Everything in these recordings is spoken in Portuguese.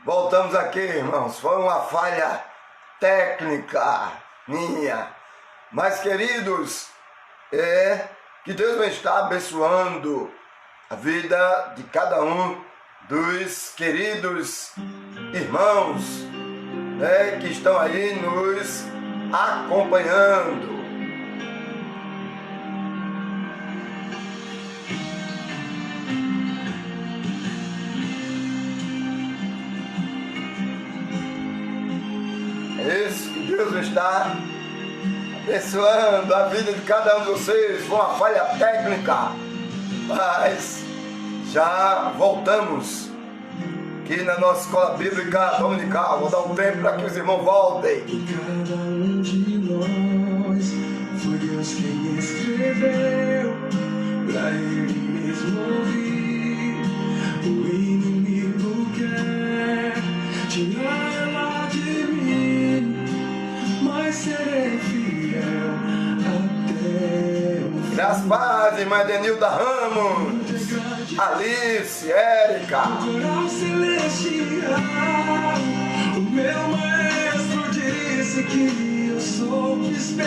Voltamos aqui, irmãos. Foi uma falha técnica minha. Mas, queridos, que Deus vai estar abençoando a vida de cada um dos queridos irmãos, que estão aí nos acompanhando. Isso, que Deus está abençoando a vida de cada um de vocês. Foi uma falha técnica, mas já voltamos aqui na nossa escola bíblica dominical. Vou dar um tempo para que os irmãos voltem. Cada um de nós foi Deus quem escreveu pra Ele mesmo ouvir. O inimigo quer tirar ela de mim, mas serei fiel até o fim. Graças a Deus, irmã Denilda Ramos, Alice, Érica. Coral celestial, o meu maestro disse que eu sou especial.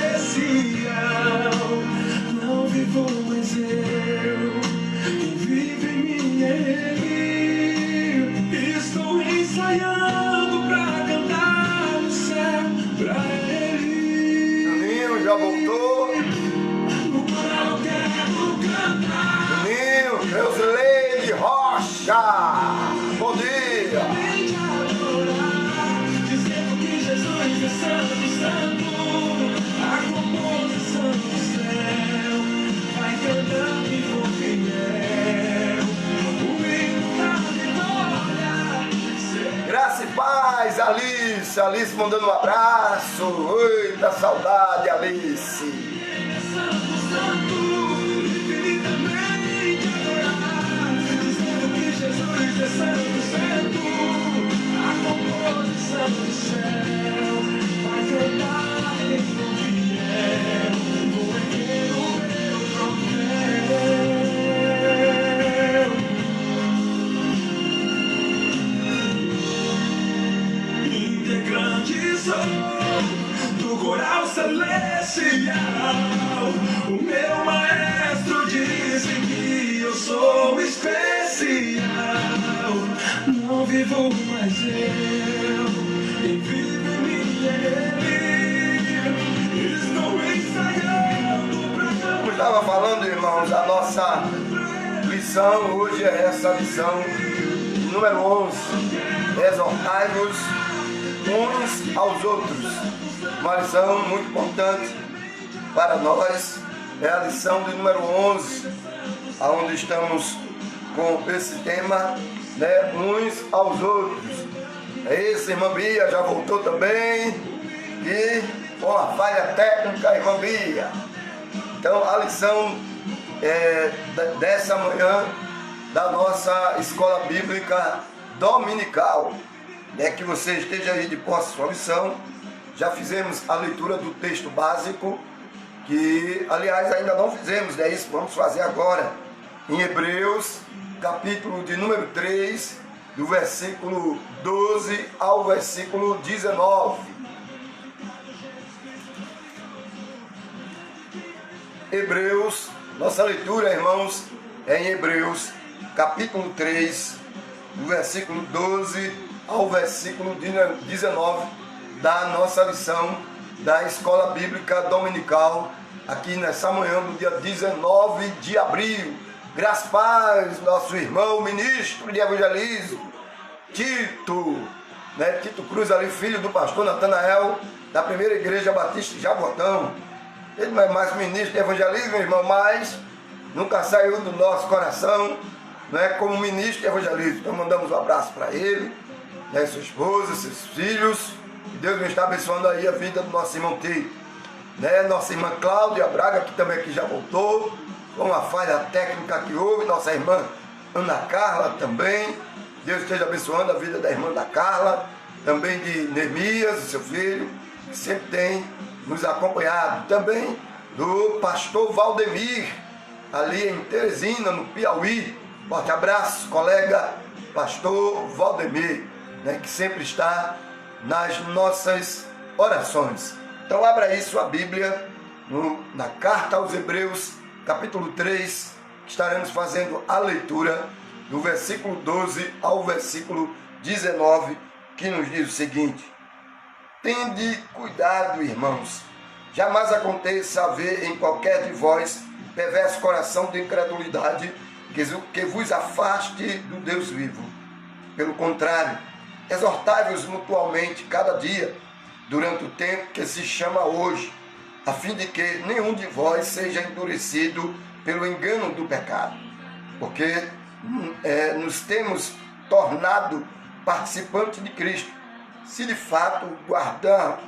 Não vivo mais eu, quem vive em mim é Ele. Estou ensaiando pra cantar no céu pra Ele. Juninho já voltou. No coral eu quero cantar. Juninho, Creuzileide Rocha, bom dia. Vem te adorar, dizendo que Jesus é santo, santo. A composição do céu vai cantando e for fiel. O hino da vitória. Graça e paz, Alice. Alice mandando um abraço. Eita, saudade, Alice. Santo, santo, infinitamente adorar, dizendo que Jesus é santo, santo. A composição do céu vai cantar e for fiel. Vou erguer o meu troféu. Integrante sou do coral celestial. O meu maestro disse que eu sou especial. Não vivo mais eu, quem vive em mim é Ele. Estou ensaiando pra Como cantar. estava falando, irmãos, a nossa lição hoje é essa lição número 11. Exortai-vos uns aos outros. Uma lição muito importante para nós. É a lição de número 11, onde estamos com esse tema, uns aos outros. É isso, irmã Bia, já voltou também. E com uma falha técnica, irmã Bia. Então, a lição dessa manhã da nossa escola bíblica dominical, que você esteja aí de posse sua lição. Já fizemos a leitura do texto básico, que aliás ainda não fizemos, isso vamos fazer agora, em Hebreus, capítulo de número 3, do versículo 12 ao versículo 19. Hebreus, nossa leitura, irmãos, é em Hebreus, capítulo 3, do versículo 12 ao versículo 19, da nossa lição da Escola Bíblica Dominical, aqui nessa manhã do dia 19 de abril. Graças a paz, nosso irmão ministro de evangelismo, Tito, Tito Cruz, ali, filho do pastor Natanael, da primeira igreja batista de Jabotão. Ele não é mais ministro de evangelismo, irmão, mas nunca saiu do nosso coração, como ministro de evangelismo. Então mandamos um abraço para ele, sua esposa, seus filhos. Que Deus nos está abençoando aí a vida do nosso irmão Tito. Nossa irmã Cláudia Braga, que também aqui já voltou, com uma falha técnica que houve. Nossa irmã Ana Carla também. Deus esteja abençoando a vida da irmã da Carla, também de Neemias, seu filho, que sempre tem nos acompanhado. Também do pastor Valdemir, ali em Teresina, no Piauí. Forte abraço, colega pastor Valdemir. né, que sempre está nas nossas orações. Então abra aí sua Bíblia na carta aos Hebreus, capítulo 3, estaremos fazendo a leitura do versículo 12 ao versículo 19, que nos diz o seguinte: tende cuidado, irmãos, jamais aconteça haver em qualquer de vós perverso coração de incredulidade que vos afaste do Deus vivo. Pelo contrário, exortai-vos mutualmente cada dia, durante o tempo que se chama hoje, a fim de que nenhum de vós seja endurecido pelo engano do pecado, porque nos temos tornado participantes de Cristo, se de fato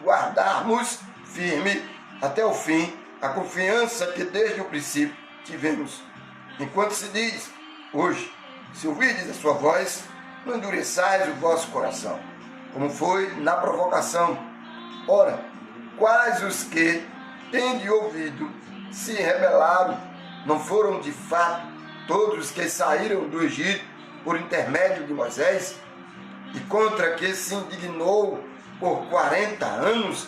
guardarmos firme até o fim a confiança que desde o princípio tivemos. Enquanto se diz hoje, se ouvirdes a sua voz, não endureçais o vosso coração, como foi na provocação. Ora, quais os que, tendo ouvido, se rebelaram, não foram de fato todos os que saíram do Egito por intermédio de Moisés, e contra que se indignou por 40 anos,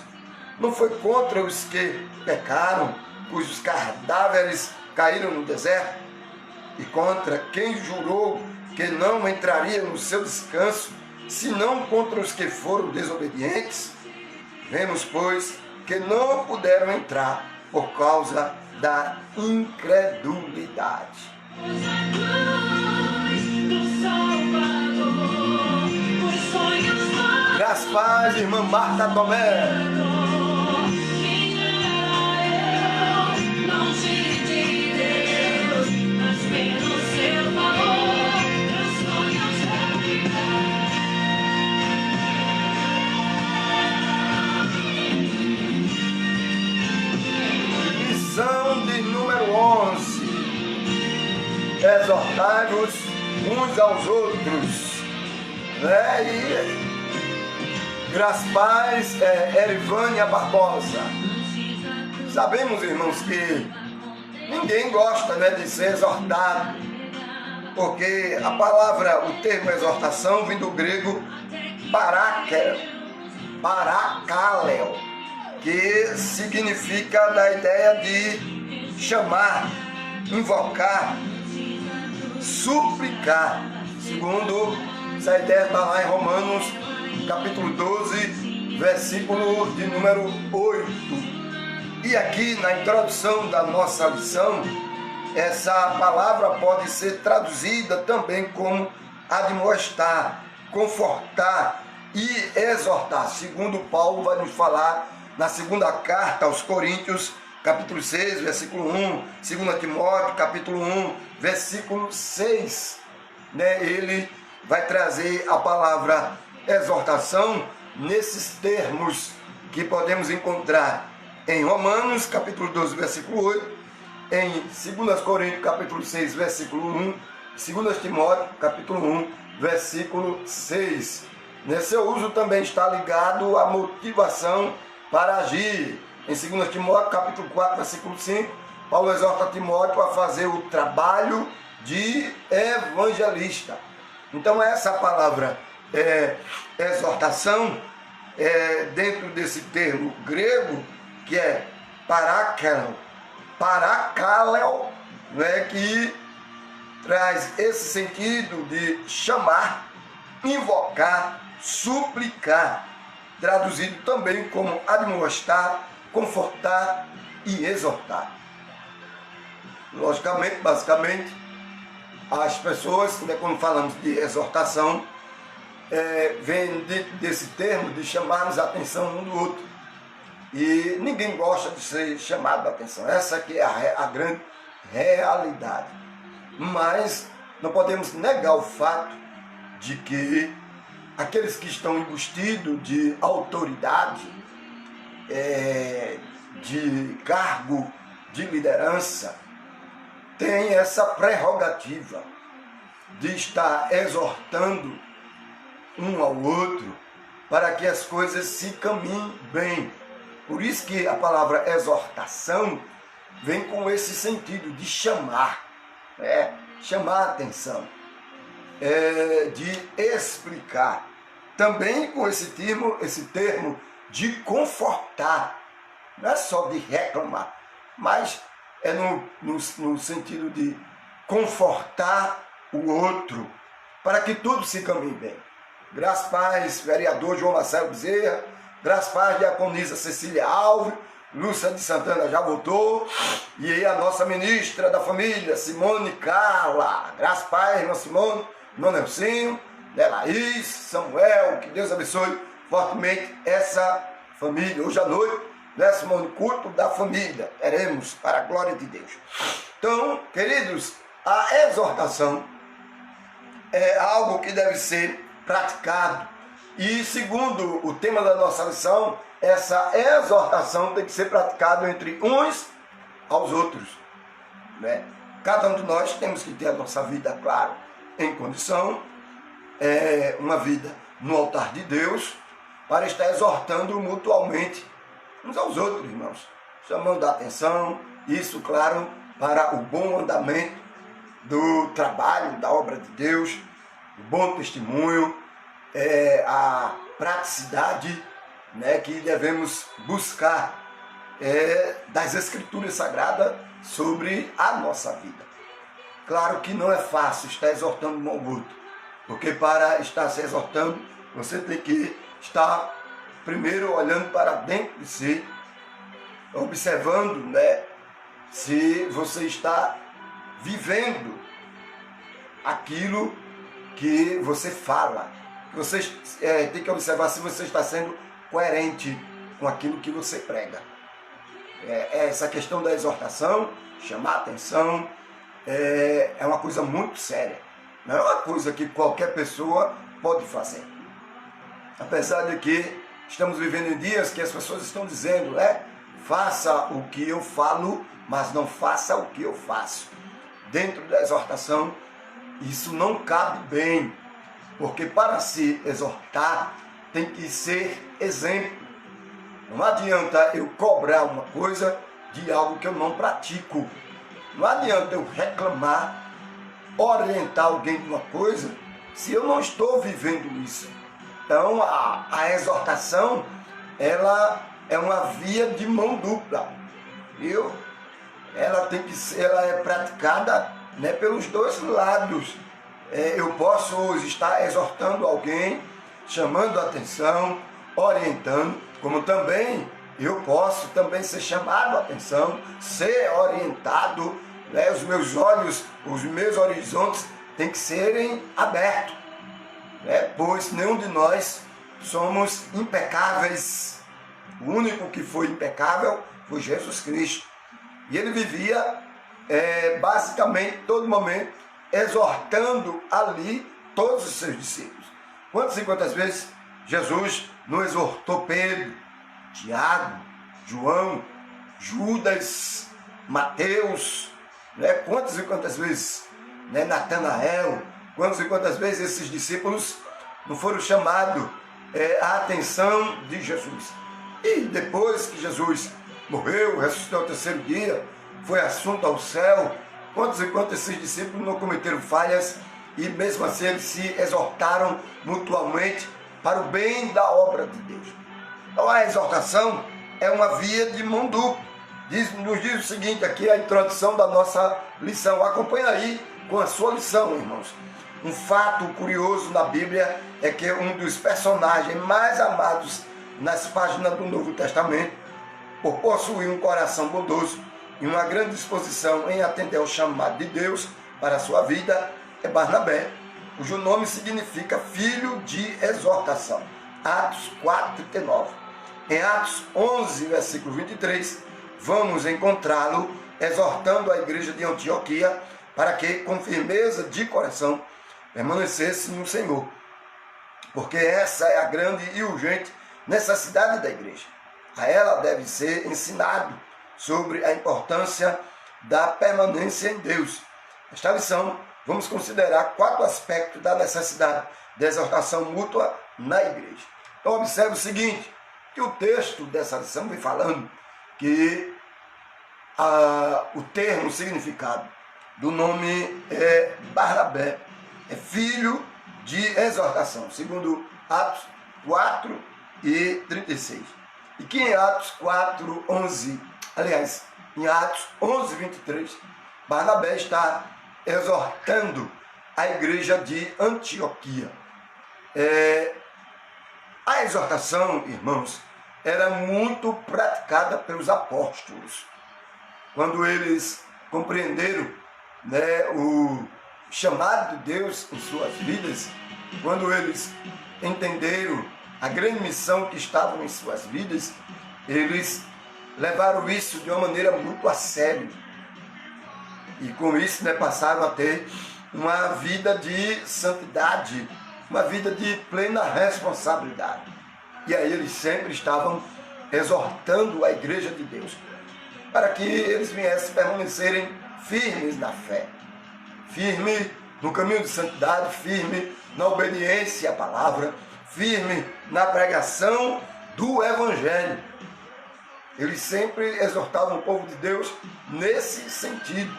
não foi contra os que pecaram, cujos cadáveres caíram no deserto, e contra quem jurou que não entraria no seu descanso, senão contra os que foram desobedientes? Vemos, pois, que não puderam entrar por causa da incredulidade. Graças a paz, irmã Marta Tomé. Lição de número 11. Exortai-vos uns aos outros. Graças a paz, Erivânia Barbosa. Sabemos, irmãos, que ninguém gosta, de ser exortado, porque a palavra, o termo exortação vem do grego parakaleo, que significa da ideia de chamar, invocar, suplicar, segundo essa ideia está lá em Romanos capítulo 12, versículo de número 8. E aqui na introdução da nossa lição, essa palavra pode ser traduzida também como admoestar, confortar e exortar. Segundo Paulo vai nos falar na segunda carta aos Coríntios, capítulo 6, versículo 1, 2 Timóteo, capítulo 1, versículo 6. Ele vai trazer a palavra exortação nesses termos que podemos encontrar em Romanos, capítulo 12, versículo 8, em 2 Coríntios, capítulo 6, versículo 1, 2 Timóteo, capítulo 1, versículo 6. Seu uso também está ligado à motivação para agir. Em 2 Timóteo, capítulo 4, versículo 5, Paulo exorta Timóteo a fazer o trabalho de evangelista. Então essa palavra exortação, dentro desse termo grego, que é parakaleo, que traz esse sentido de chamar, invocar, suplicar, traduzido também como admoestar, confortar e exortar. Logicamente, basicamente, as pessoas, quando falamos de exortação, vem desse termo de chamarmos a atenção um do outro. E ninguém gosta de ser chamado a atenção. Essa aqui é a grande realidade. Mas não podemos negar o fato de que aqueles que estão investidos de autoridade, de cargo de liderança, têm essa prerrogativa de estar exortando um ao outro para que as coisas se caminhem bem. Por isso que a palavra exortação vem com esse sentido de chamar, chamar a atenção, de explicar. também com esse termo de confortar, não é só de reclamar, mas é no sentido de confortar o outro, para que tudo se caminhe bem. Graças paz, vereador João Marcelo Bezerra, graças paz, diaconisa Cecília Alves, Lúcia de Santana já voltou, e aí a nossa ministra da família, Simone Carla, graças paz, irmã Simone, irmão Nelsinho, Laís, Samuel, que Deus abençoe fortemente essa família. Hoje à noite, Simone, culto da família, teremos para a glória de Deus. Então, queridos, a exortação é algo que deve ser praticado. E segundo o tema da nossa lição, essa exortação tem que ser praticada entre uns aos outros, né? Cada um de nós temos que ter a nossa vida, claro, em condição, uma vida no altar de Deus, para estar exortando mutualmente uns aos outros, irmãos, chamando a atenção, isso, claro, para o bom andamento do trabalho, da obra de Deus, o bom testemunho, a praticidade, né, que devemos buscar das Escrituras Sagradas sobre a nossa vida. Claro que não é fácil estar exortando um ao outro, porque para estar se exortando, você tem que estar primeiro olhando para dentro de si, observando, né, se você está vivendo aquilo que você fala. Você tem que observar se você está sendo coerente com aquilo que você prega. Essa questão da exortação, chamar a atenção, é uma coisa muito séria. Não é uma coisa que qualquer pessoa pode fazer. Apesar de que estamos vivendo em dias que as pessoas estão dizendo, né? Faça o que eu falo, mas não faça o que eu faço. Dentro da exortação, isso não cabe bem, porque para se exortar tem que ser exemplo. Não adianta eu cobrar uma coisa de algo que eu não pratico. Não adianta eu reclamar, orientar alguém de uma coisa, se eu não estou vivendo isso. Então a exortação, ela é uma via de mão dupla, viu? Ela é praticada, né, pelos dois lados. Eu posso hoje estar exortando alguém, chamando a atenção, orientando, como também eu posso também ser chamado a atenção, ser orientado, né? Os meus olhos, os meus horizontes têm que serem abertos, né? Pois nenhum de nós somos impecáveis. O único que foi impecável foi Jesus Cristo. E ele vivia basicamente todo momento exortando ali todos os seus discípulos. Quantas e quantas vezes Jesus não exortou Pedro, Tiago, João, Judas, Mateus, né? Quantas e quantas vezes, né? Natanael, quantas e quantas vezes esses discípulos não foram chamados a atenção de Jesus. E depois que Jesus morreu, ressuscitou ao terceiro dia, foi assunto ao céu, quantos e quantos esses discípulos não cometeram falhas e mesmo assim eles se exortaram mutuamente para o bem da obra de Deus. Então a exortação é uma via de mão dupla. Nos diz o seguinte aqui, a introdução da nossa lição. Acompanha aí com a sua lição, irmãos. Um fato curioso na Bíblia é que um dos personagens mais amados nas páginas do Novo Testamento, por possuir um coração bondoso e uma grande disposição em atender ao chamado de Deus para a sua vida, é Barnabé, cujo nome significa filho de exortação. Atos 4:39. Em Atos 11, versículo 23, vamos encontrá-lo exortando a igreja de Antioquia para que, com firmeza de coração, permanecesse no Senhor, porque essa é a grande e urgente necessidade da igreja. A ela deve ser ensinado sobre a importância da permanência em Deus. Nesta lição, vamos considerar 4 aspectos da necessidade de exortação mútua na igreja. Então, observe o seguinte, que o texto dessa lição vem falando que o termo, o significado do nome é Barnabé, é filho de exortação. Segundo Atos 4 e 36. E que em Atos 4, 11, aliás, em Atos 11, 23, Barnabé está exortando a igreja de Antioquia. A exortação, irmãos, era muito praticada pelos apóstolos. Quando eles compreenderam, né, o chamado de Deus em suas vidas, quando eles entenderam a grande missão que estava em suas vidas, eles levaram isso de uma maneira muito a sério. E com isso, né, passaram a ter uma vida de santidade, uma vida de plena responsabilidade. E aí eles sempre estavam exortando a igreja de Deus para que eles viessem permanecerem firmes na fé, firme no caminho de santidade, firme na obediência à palavra, firme na pregação do Evangelho. Eles sempre exortavam o povo de Deus nesse sentido.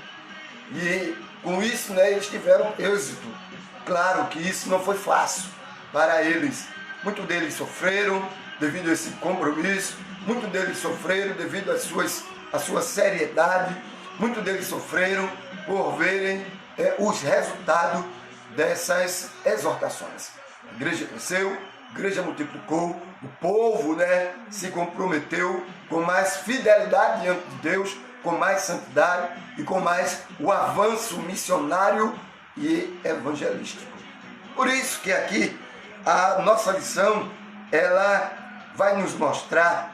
E com isso, né, eles tiveram êxito. Claro que isso não foi fácil para eles. Muitos deles sofreram devido a esse compromisso, muitos deles sofreram devido à sua seriedade, muitos deles sofreram por verem os resultados dessas exortações. A igreja cresceu, a igreja multiplicou, o povo, né, se comprometeu com mais fidelidade diante de Deus, com mais santidade e com mais o avanço missionário e evangelístico. Por isso que aqui a nossa lição, ela vai nos mostrar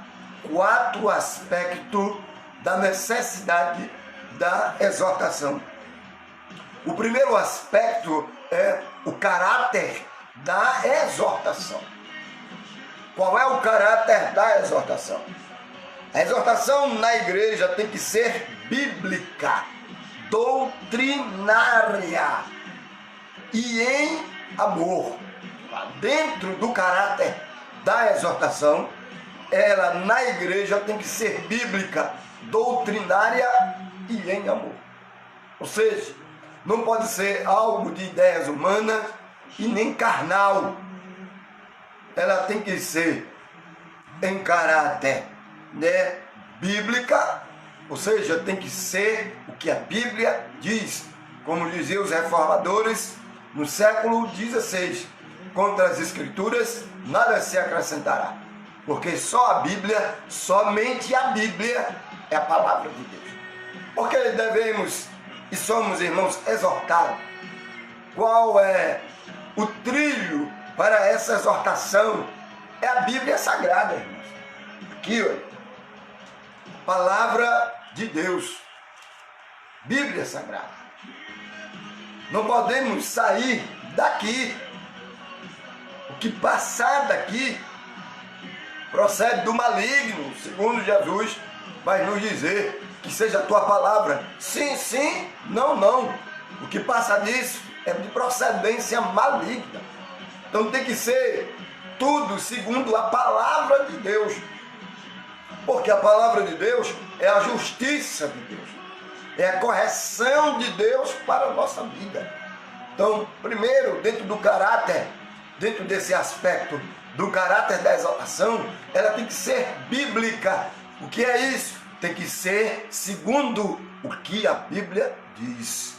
4 aspectos da necessidade da exortação. O primeiro aspecto é o caráter da exortação. Qual é o caráter da exortação? A exortação na igreja tem que ser bíblica, doutrinária e em amor. Dentro do caráter da exortação, ela na igreja tem que ser bíblica, doutrinária e em amor. Ou seja, não pode ser algo de ideias humanas e nem carnal. Ela tem que ser em caráter, né, bíblica, ou seja, tem que ser o que a Bíblia diz. Como diziam os reformadores no século XVI, contra as Escrituras nada se acrescentará, porque só a Bíblia, somente a Bíblia é a palavra de Deus. Porque devemos e somos, irmãos, exortados. Qual é o trilho para essa exortação? É a Bíblia Sagrada, irmãos. Aqui, ó, palavra de Deus, Bíblia Sagrada. Não podemos sair daqui. O que passar daqui procede do maligno, segundo Jesus vai nos dizer, que seja a tua palavra sim, sim, não, não. O que passa disso é de procedência maligna. Então tem que ser tudo segundo a palavra de Deus, porque a palavra de Deus é a justiça de Deus, é a correção de Deus para a nossa vida. Então, primeiro, dentro do caráter, dentro desse aspecto do caráter da exortação, ela tem que ser bíblica. O que é isso? Tem que ser segundo o que a Bíblia diz.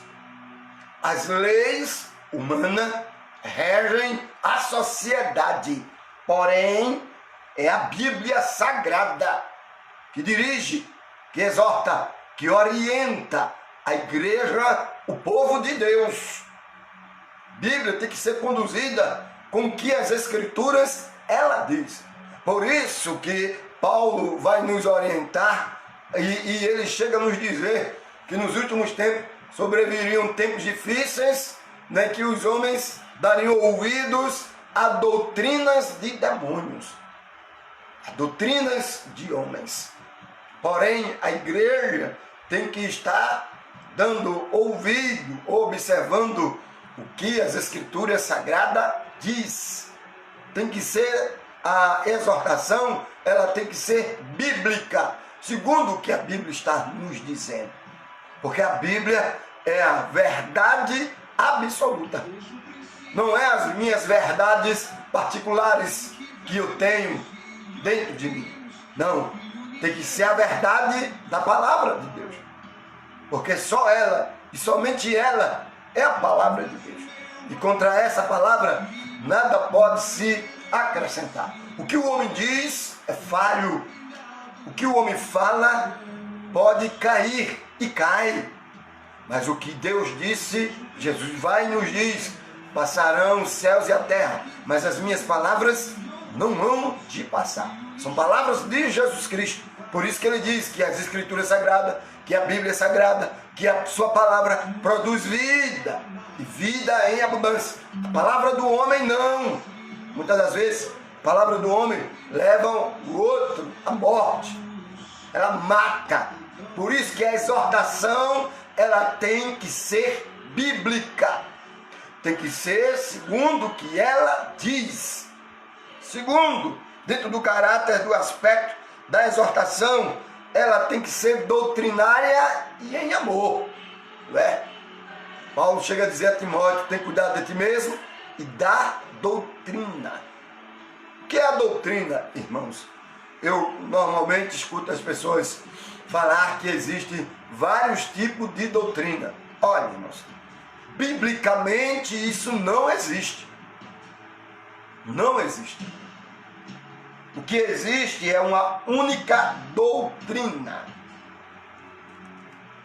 As leis humanas regem a sociedade, porém é a Bíblia Sagrada que dirige, que exorta, que orienta a igreja, o povo de Deus. A Bíblia tem que ser conduzida com o que as Escrituras ela diz. Por isso que Paulo vai nos orientar e ele chega a nos dizer que nos últimos tempos sobreviriam tempos difíceis, né, que os homens dariam ouvidos a doutrinas de demônios, a doutrinas de homens. Porém, a igreja tem que estar dando ouvido, observando o que as Escrituras Sagradas diz. Tem que ser a exortação, ela tem que ser bíblica, segundo o que a Bíblia está nos dizendo. Porque a Bíblia é a verdade absoluta. Não é as minhas verdades particulares que eu tenho dentro de mim. Não, tem que ser a verdade da palavra de Deus. Porque só ela, e somente ela, é a palavra de Deus. E contra essa palavra, nada pode se acrescentar. O que o homem diz é falho. O que o homem fala pode cair e cai. Mas o que Deus disse, Jesus vai e nos diz: passarão os céus e a terra, mas as minhas palavras não hão de passar. São palavras de Jesus Cristo. Por isso que ele diz que as Escrituras sagradas, que a Bíblia é sagrada, que a sua palavra produz vida, e vida em abundância. A palavra do homem não. Muitas das vezes, a palavra do homem leva o outro à morte. Ela mata. Por isso que a exortação, ela tem que ser bíblica. Tem que ser segundo o que ela diz. Segundo, dentro do caráter, do aspecto da exortação, ela tem que ser doutrinária e em amor. Não é? Paulo chega a dizer a Timóteo: tem cuidado de ti mesmo e da doutrina. O que é a doutrina, irmãos? Eu normalmente escuto as pessoas falar que existem vários tipos de doutrina. Olha, irmãos, biblicamente isso não existe. Não existe. O que existe é uma única doutrina.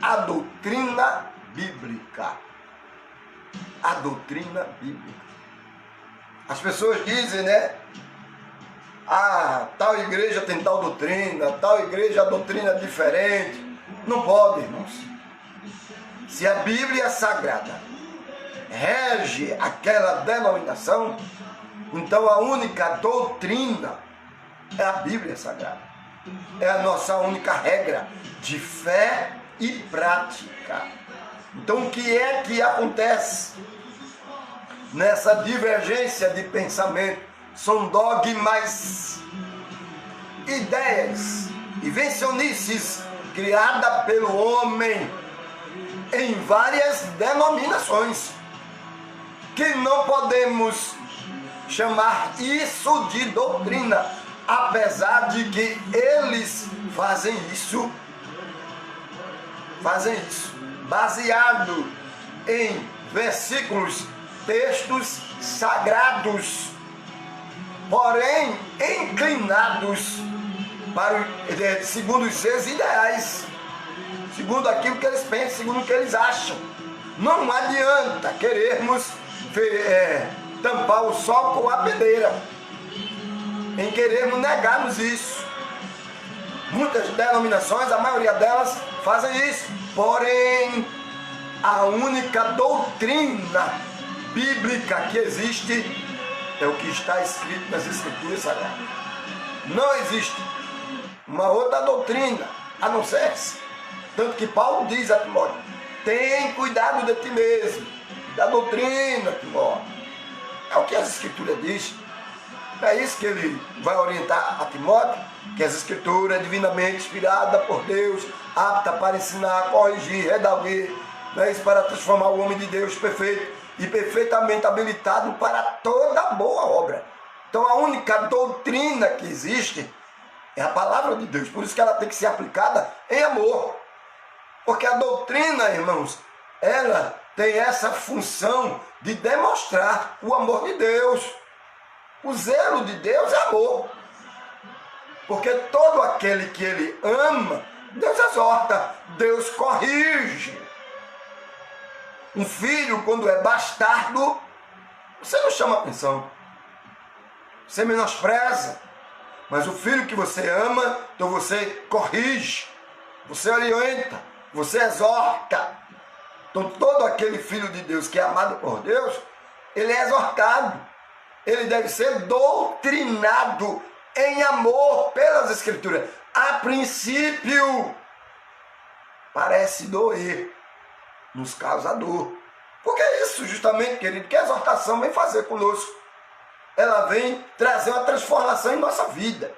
A doutrina bíblica. A doutrina bíblica. As pessoas dizem, né? Ah, tal igreja tem tal doutrina, tal igreja a doutrina é diferente. Não pode, irmãos. Se a Bíblia Sagrada rege aquela denominação, então a única doutrina é a Bíblia Sagrada. É a nossa única regra de fé e prática. Então o que é que acontece nessa divergência de pensamento? São dogmas, ideias, invencionices criadas pelo homem em várias denominações, que não podemos chamar isso de doutrina, apesar de que eles fazem isso baseado em versículos, textos sagrados, porém inclinados para segundo os seus ideais, segundo aquilo que eles pensam, segundo o que eles acham. Não adianta querermos tampar o sol com a peneira, em querermos negarmos isso. Muitas denominações, a maioria delas, fazem isso. Porém, a única doutrina bíblica que existe é o que está escrito nas Escrituras Sagradas. Não existe uma outra doutrina a não ser essa. Tanto que Paulo diz a Timóteo: tem cuidado de ti mesmo, da doutrina, Timóteo. É o que as Escrituras dizem. É isso que ele vai orientar a Timóteo, que as Escrituras é divinamente inspirada por Deus, apta para ensinar, corrigir, redarguir, é isso, para transformar o homem de Deus perfeito e perfeitamente habilitado para toda boa obra. Então a única doutrina que existe é a palavra de Deus. Por isso que ela tem que ser aplicada em amor. Porque a doutrina, irmãos, ela tem essa função de demonstrar o amor de Deus. O zelo de Deus é amor. Porque todo aquele que ele ama, Deus exorta, Deus corrige. Um filho, quando é bastardo, você não chama atenção. Você menospreza. Mas o filho que você ama, então você corrige, você orienta, você exorta. Então todo aquele filho de Deus que é amado por Deus, ele é exortado. Ele deve ser doutrinado em amor pelas Escrituras. A princípio, parece doer, nos causa dor. Porque é isso justamente, querido, que a exortação vem fazer conosco. Ela vem trazer uma transformação em nossa vida.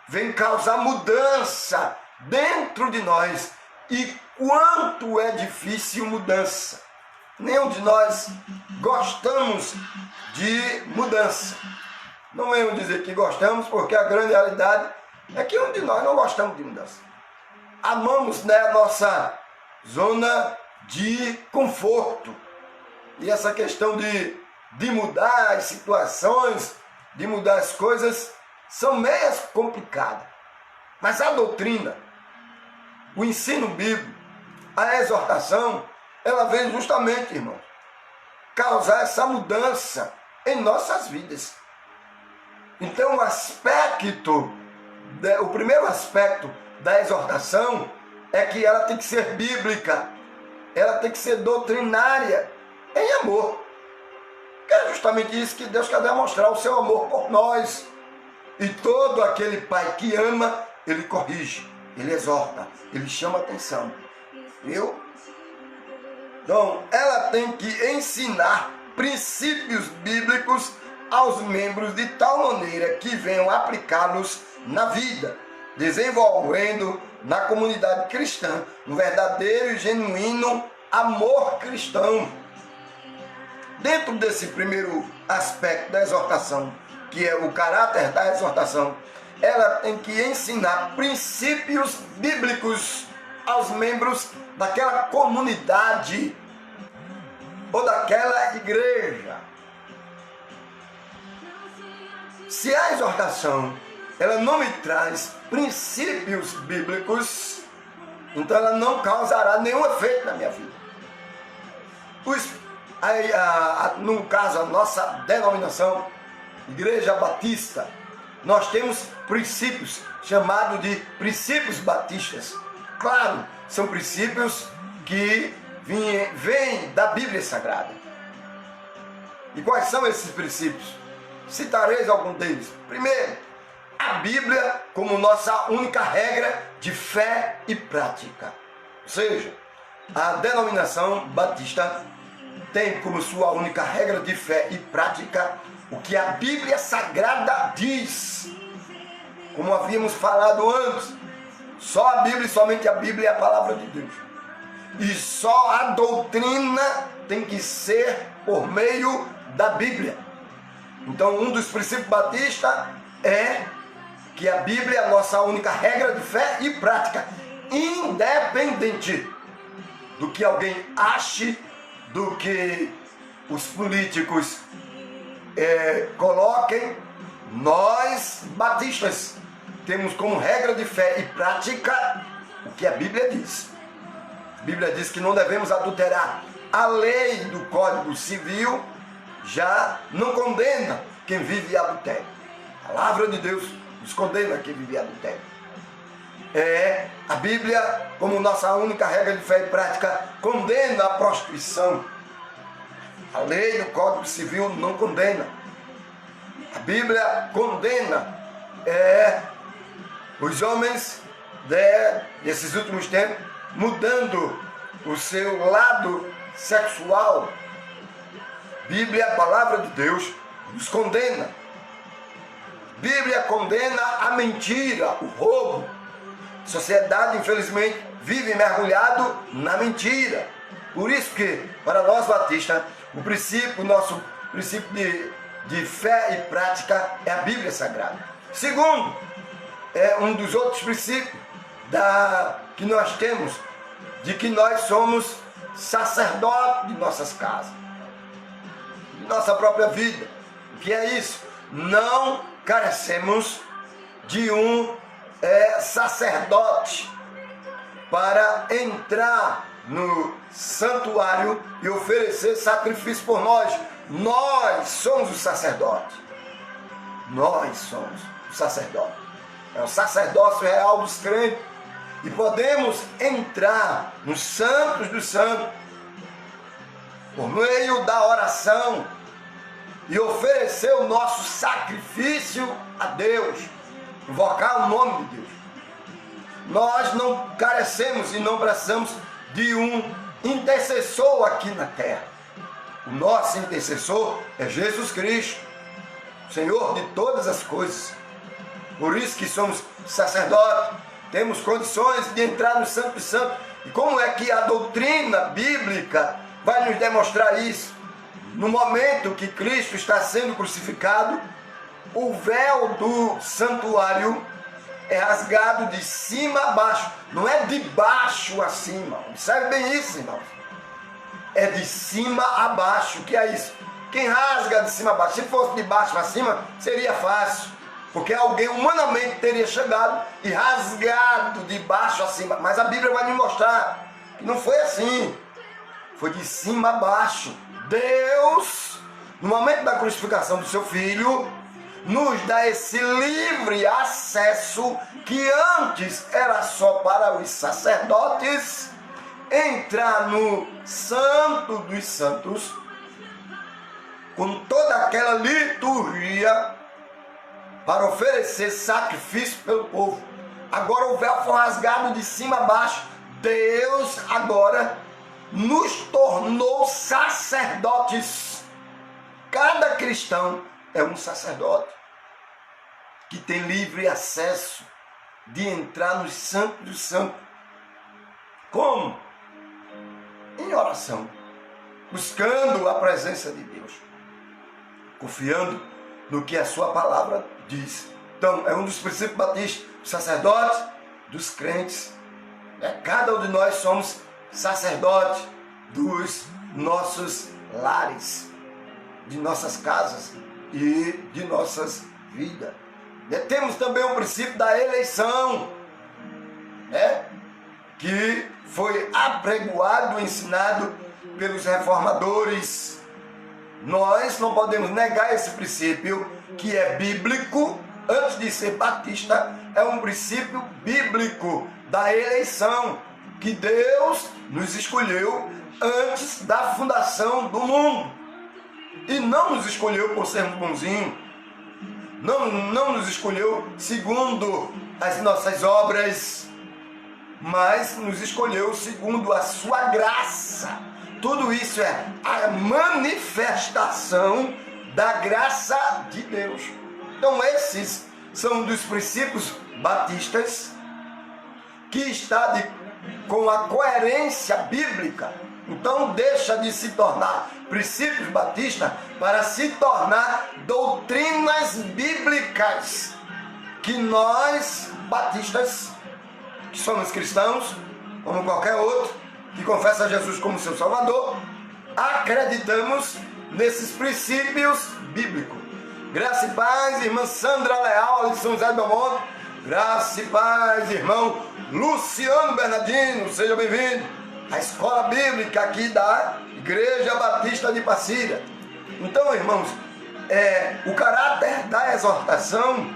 Vem causar mudança dentro de nós. E quanto é difícil mudança. nenhum de nós gostamos de mudança. Não venham dizer que gostamos, porque a grande realidade é que um de nós não gostamos de mudança. Amamos, né, a nossa zona de conforto. E essa questão de mudar as situações, de mudar as coisas, são meias complicadas. Mas a doutrina, o ensino bíblico, a exortação, ela vem justamente, irmão, causar essa mudança em nossas vidas. Então o primeiro aspecto da exortação é que ela tem que ser bíblica, ela tem que ser doutrinária, em amor. Que é justamente isso que Deus quer demonstrar, o seu amor por nós. E todo aquele pai que ama, ele corrige, ele exorta, ele chama atenção. Viu? Então, ela tem que ensinar princípios bíblicos aos membros de tal maneira que venham aplicá-los na vida, desenvolvendo na comunidade cristã um verdadeiro e genuíno amor cristão. Dentro desse primeiro aspecto da exortação, que é o caráter da exortação, ela tem que ensinar princípios bíblicos aos membros daquela comunidade ou daquela igreja. Se a exortação ela não me traz princípios bíblicos, então ela não causará nenhum efeito na minha vida. No caso, a nossa denominação, Igreja Batista, nós temos princípios chamados de princípios batistas. Claro, são princípios que vêm da Bíblia Sagrada. E quais são esses princípios? Citareis algum deles. Primeiro, a Bíblia como nossa única regra de fé e prática. Ou seja, a denominação batista tem como sua única regra de fé e prática o que a Bíblia Sagrada diz. Como havíamos falado antes, só a Bíblia e somente a Bíblia é a palavra de Deus. E só a doutrina tem que ser por meio da Bíblia. Então, um dos princípios batistas é que a Bíblia é a nossa única regra de fé e prática, independente do que alguém ache, do que os políticos coloquem. Nós, batistas, temos como regra de fé e prática o que a Bíblia diz. A Bíblia diz que não devemos adulterar. A lei do Código Civil já não condena quem vive adultério. A palavra de Deus nos condena quem vive adultério. A Bíblia, como nossa única regra de fé e prática, condena a prostituição. A lei do Código Civil não condena. A Bíblia condena os homens desses últimos tempos mudando o seu lado sexual. Bíblia, a palavra de Deus, nos condena. Bíblia condena a mentira, o roubo. A sociedade, infelizmente, vive mergulhado na mentira. Por isso que, para nós batistas, nosso princípio de fé e prática é a Bíblia Sagrada. Segundo, um dos outros princípios que nós temos, de que nós somos sacerdotes de nossas casas, de nossa própria vida. O que é isso? Não carecemos de um sacerdote para entrar no santuário e oferecer sacrifício por nós. Nós somos o sacerdote. Nós somos o sacerdote. É o sacerdócio real dos crentes. E podemos entrar nos santos dos santos por meio da oração e oferecer o nosso sacrifício a Deus, invocar o nome de Deus. Nós não carecemos e não precisamos de um intercessor aqui na terra. O nosso intercessor é Jesus Cristo, Senhor de todas as coisas. Por isso que somos sacerdotes, temos condições de entrar no Santo dos Santos. E como é que a doutrina bíblica vai nos demonstrar isso. No momento que Cristo está sendo crucificado, o véu do santuário é rasgado de cima a baixo, não é de baixo a cima. Observe bem isso, irmãos. É de cima a baixo. O que é isso? Quem rasga de cima a baixo? Se fosse de baixo para cima, seria fácil, porque alguém humanamente teria chegado e rasgado de baixo a cima. Mas a Bíblia vai me mostrar que não foi assim. Foi de cima a baixo. Deus, no momento da crucificação do seu Filho, nos dá esse livre acesso que antes era só para os sacerdotes entrar no Santo dos Santos com toda aquela liturgia para oferecer sacrifício pelo povo. Agora o véu foi rasgado de cima a baixo. Deus agora nos tornou sacerdotes. Cada cristão é um sacerdote que tem livre acesso de entrar no Santo dos Santos. Como? Em oração, buscando a presença de Deus, confiando no que a sua palavra diz. Então, é um dos princípios batistas, dos sacerdotes, dos crentes. Cada um de nós somos sacerdotes dos nossos lares, de nossas casas e de nossas vidas. Temos também o princípio da eleição, que foi apregoado, ensinado pelos reformadores. Nós não podemos negar esse princípio, que é bíblico. Antes de ser batista, é um princípio bíblico da eleição, que Deus nos escolheu antes da fundação do mundo. E não nos escolheu por sermos bonzinhos, não nos escolheu segundo as nossas obras, mas nos escolheu segundo a sua graça. Tudo isso é a manifestação da graça de Deus. Então esses são dos princípios batistas que está com a coerência bíblica. Então deixa de se tornar princípios batistas para se tornar doutrinas bíblicas, que nós batistas, que somos cristãos, como qualquer outro, que confessa Jesus como seu Salvador, acreditamos nesses princípios bíblicos. Graça e paz, irmã Sandra Leal, de São José do Belmonte. Graça e paz, irmão Luciano Bernardino, seja bem-vindo à escola bíblica aqui da Igreja Batista de Passíria. Então, irmãos, o caráter da exortação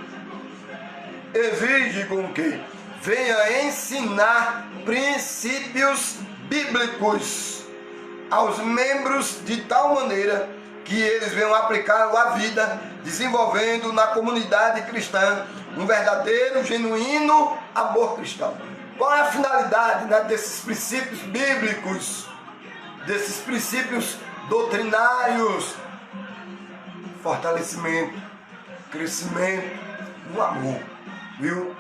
exige com que venha ensinar princípios bíblicos aos membros de tal maneira que eles venham aplicá-lo à vida, desenvolvendo na comunidade cristã um verdadeiro, genuíno amor cristão. Qual é a finalidade, desses princípios bíblicos, desses princípios doutrinários? Fortalecimento, crescimento no amor, viu?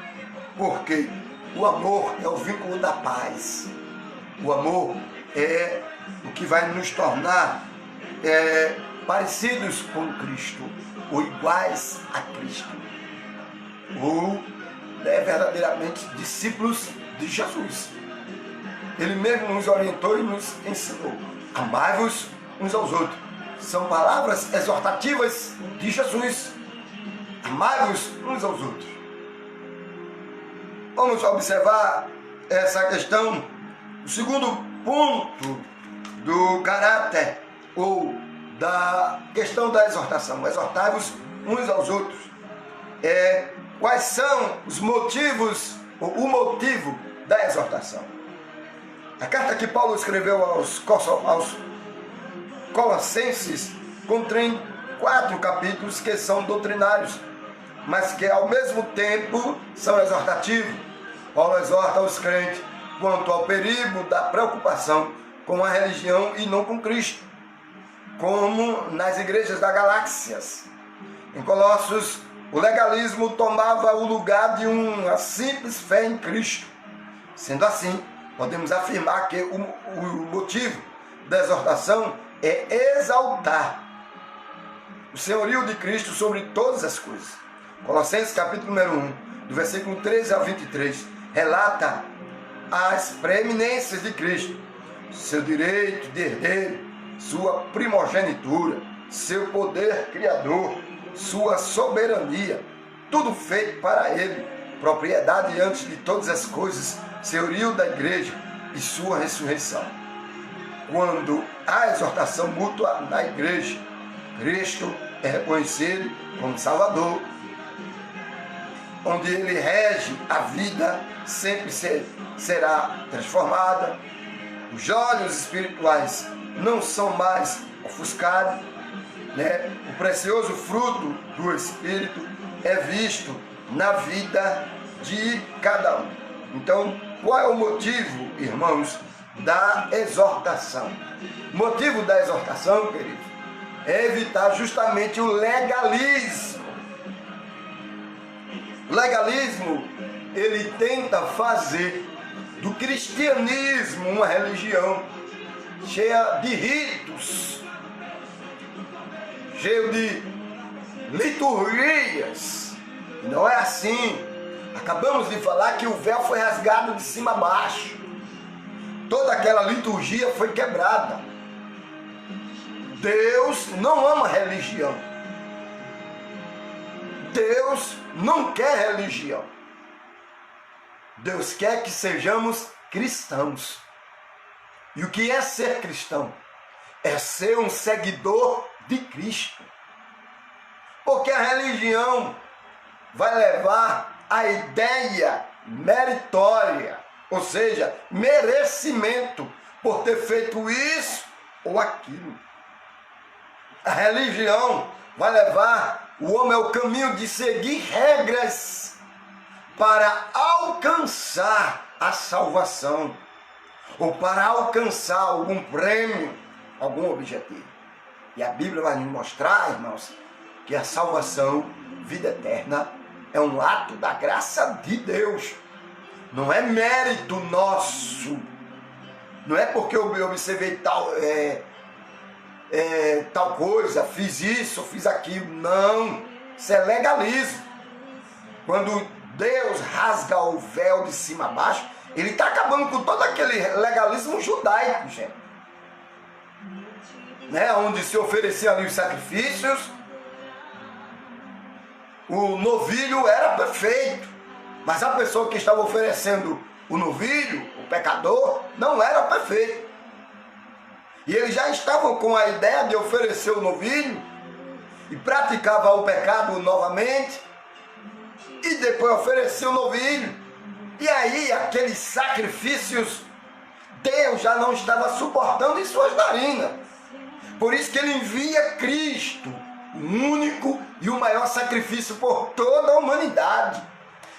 Porque o amor é o vínculo da paz. O amor é o que vai nos tornar parecidos com Cristo, ou iguais a Cristo, ou verdadeiramente discípulos de Jesus. Ele mesmo nos orientou e nos ensinou: amai-vos uns aos outros. São palavras exortativas de Jesus. Amai-vos uns aos outros. Vamos observar essa questão. O segundo ponto do caráter ou da questão da exortação: exortai-vos uns aos outros. Quais são os motivos, ou o motivo da exortação? A carta que Paulo escreveu aos Colossenses contém 4 capítulos que são doutrinários, mas que ao mesmo tempo são exortativos. Paulo exorta os crentes quanto ao perigo da preocupação com a religião e não com Cristo, como nas igrejas da Galáxias. Em Colossos, o legalismo tomava o lugar de uma simples fé em Cristo. Sendo assim, podemos afirmar que o motivo da exortação é exaltar o senhorio de Cristo sobre todas as coisas. Colossenses capítulo número 1, do versículo 13 ao 23, relata as preeminências de Cristo, seu direito de herdeiro, sua primogenitura, seu poder criador, sua soberania, tudo feito para ele, propriedade antes de todas as coisas, senhorio da igreja e sua ressurreição. Quando há exortação mútua na igreja, Cristo é reconhecido como Salvador, onde ele rege, a vida sempre será transformada, os olhos espirituais não são mais ofuscados, né? O precioso fruto do Espírito é visto na vida de cada um. Então, qual é o motivo, irmãos, da exortação? O motivo da exortação, queridos, é evitar justamente o legalismo. O legalismo, ele tenta fazer do cristianismo uma religião cheia de ritos, cheio de liturgias. E não é assim. Acabamos de falar que o véu foi rasgado de cima a baixo. Toda aquela liturgia foi quebrada. Deus não ama religião. Deus não quer religião. Deus quer que sejamos cristãos. E o que é ser cristão? É ser um seguidor de Cristo. Porque a religião vai levar a ideia meritória, ou seja, merecimento por ter feito isso ou aquilo. A religião vai levar o homem ao caminho de seguir regras para alcançar a salvação ou para alcançar algum prêmio, algum objetivo. E a Bíblia vai nos mostrar, irmãos, que a salvação, vida eterna, é um ato da graça de Deus. Não é mérito nosso. Não é porque eu observei tal coisa, fiz isso, fiz aquilo. Não. Isso é legalismo. Quando Deus rasga o véu de cima a baixo, ele está acabando com todo aquele legalismo judaico, gente. Né? Onde se ofereciam ali os sacrifícios, o novilho era perfeito, mas a pessoa que estava oferecendo o novilho, o pecador, não era perfeito. E eles já estavam com a ideia de oferecer o novilho e praticava o pecado novamente e depois oferecia o novilho. E aí aqueles sacrifícios Deus já não estava suportando em suas narinas. Por isso que ele envia Cristo, o único e o maior sacrifício por toda a humanidade.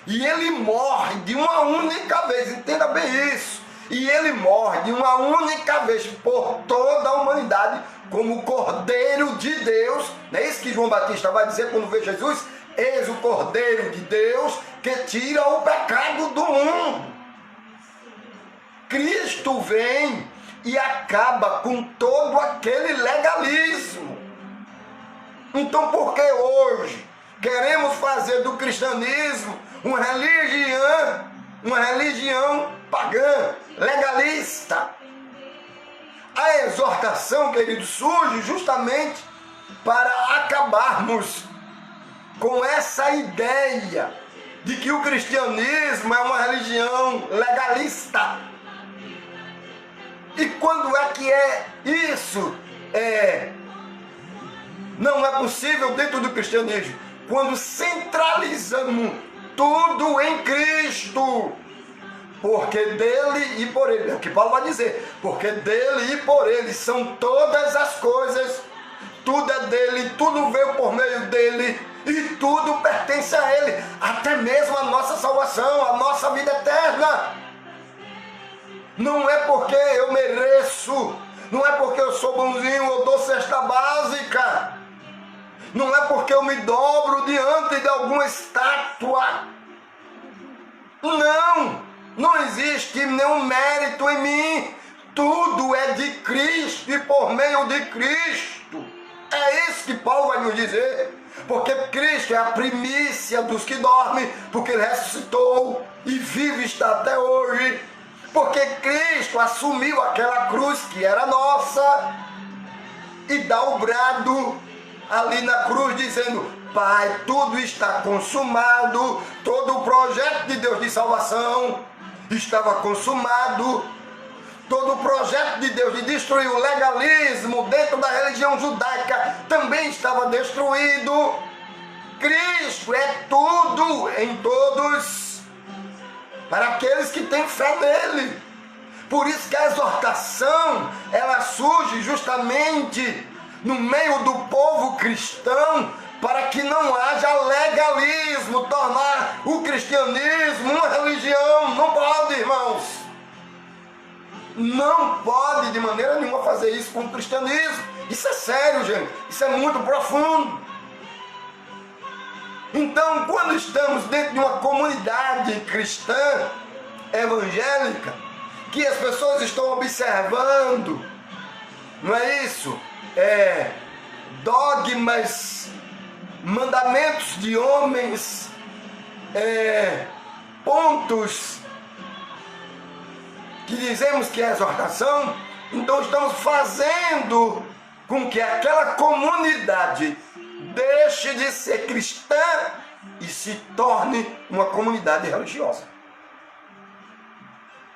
E ele morre de uma única vez, entenda bem isso. E ele morre de uma única vez por toda a humanidade, como o Cordeiro de Deus. Não é isso que João Batista vai dizer quando vê Jesus? Eis o Cordeiro de Deus que tira o pecado do mundo. Cristo vem e acaba com todo aquele legalismo. Então, por que hoje queremos fazer do cristianismo uma religião pagã, legalista? A exortação, querido, surge justamente para acabarmos com essa ideia de que o cristianismo é uma religião legalista. E quando é que isso não é possível dentro do cristianismo? Quando centralizamos tudo em Cristo. Porque dele e por ele, é o que Paulo vai dizer, porque dele e por ele são todas as coisas, tudo é dele, tudo veio por meio dele e tudo pertence a ele, até mesmo a nossa salvação, a nossa vida eterna. Não é porque eu mereço, não é porque eu sou bonzinho, eu dou cesta básica, não é porque eu me dobro diante de alguma estátua. Não existe nenhum mérito em mim tudo é de Cristo e por meio de Cristo. É isso que Paulo vai nos dizer. Porque Cristo é a primícia dos que dormem, porque Ele ressuscitou e vive está até hoje. Porque Cristo assumiu aquela cruz que era nossa e dá o brado ali na cruz dizendo: Pai, tudo está consumado. Todo o projeto de Deus de salvação estava consumado. Todo o projeto de Deus de destruir o legalismo dentro da religião judaica também estava destruído. Cristo é tudo em todos, para aqueles que têm fé nele. Por isso que a exortação, ela surge justamente no meio do povo cristão, para que não haja legalismo, tornar o cristianismo uma religião. Não pode, irmãos. Não pode de maneira nenhuma fazer isso com o cristianismo. Isso é sério, gente. Isso é muito profundo. Então, quando estamos dentro de uma comunidade cristã, evangélica, que as pessoas estão observando, não é isso? Dogmas, mandamentos de homens, pontos que dizemos que é exortação, então estamos fazendo com que aquela comunidade deixe de ser cristã e se torne uma comunidade religiosa.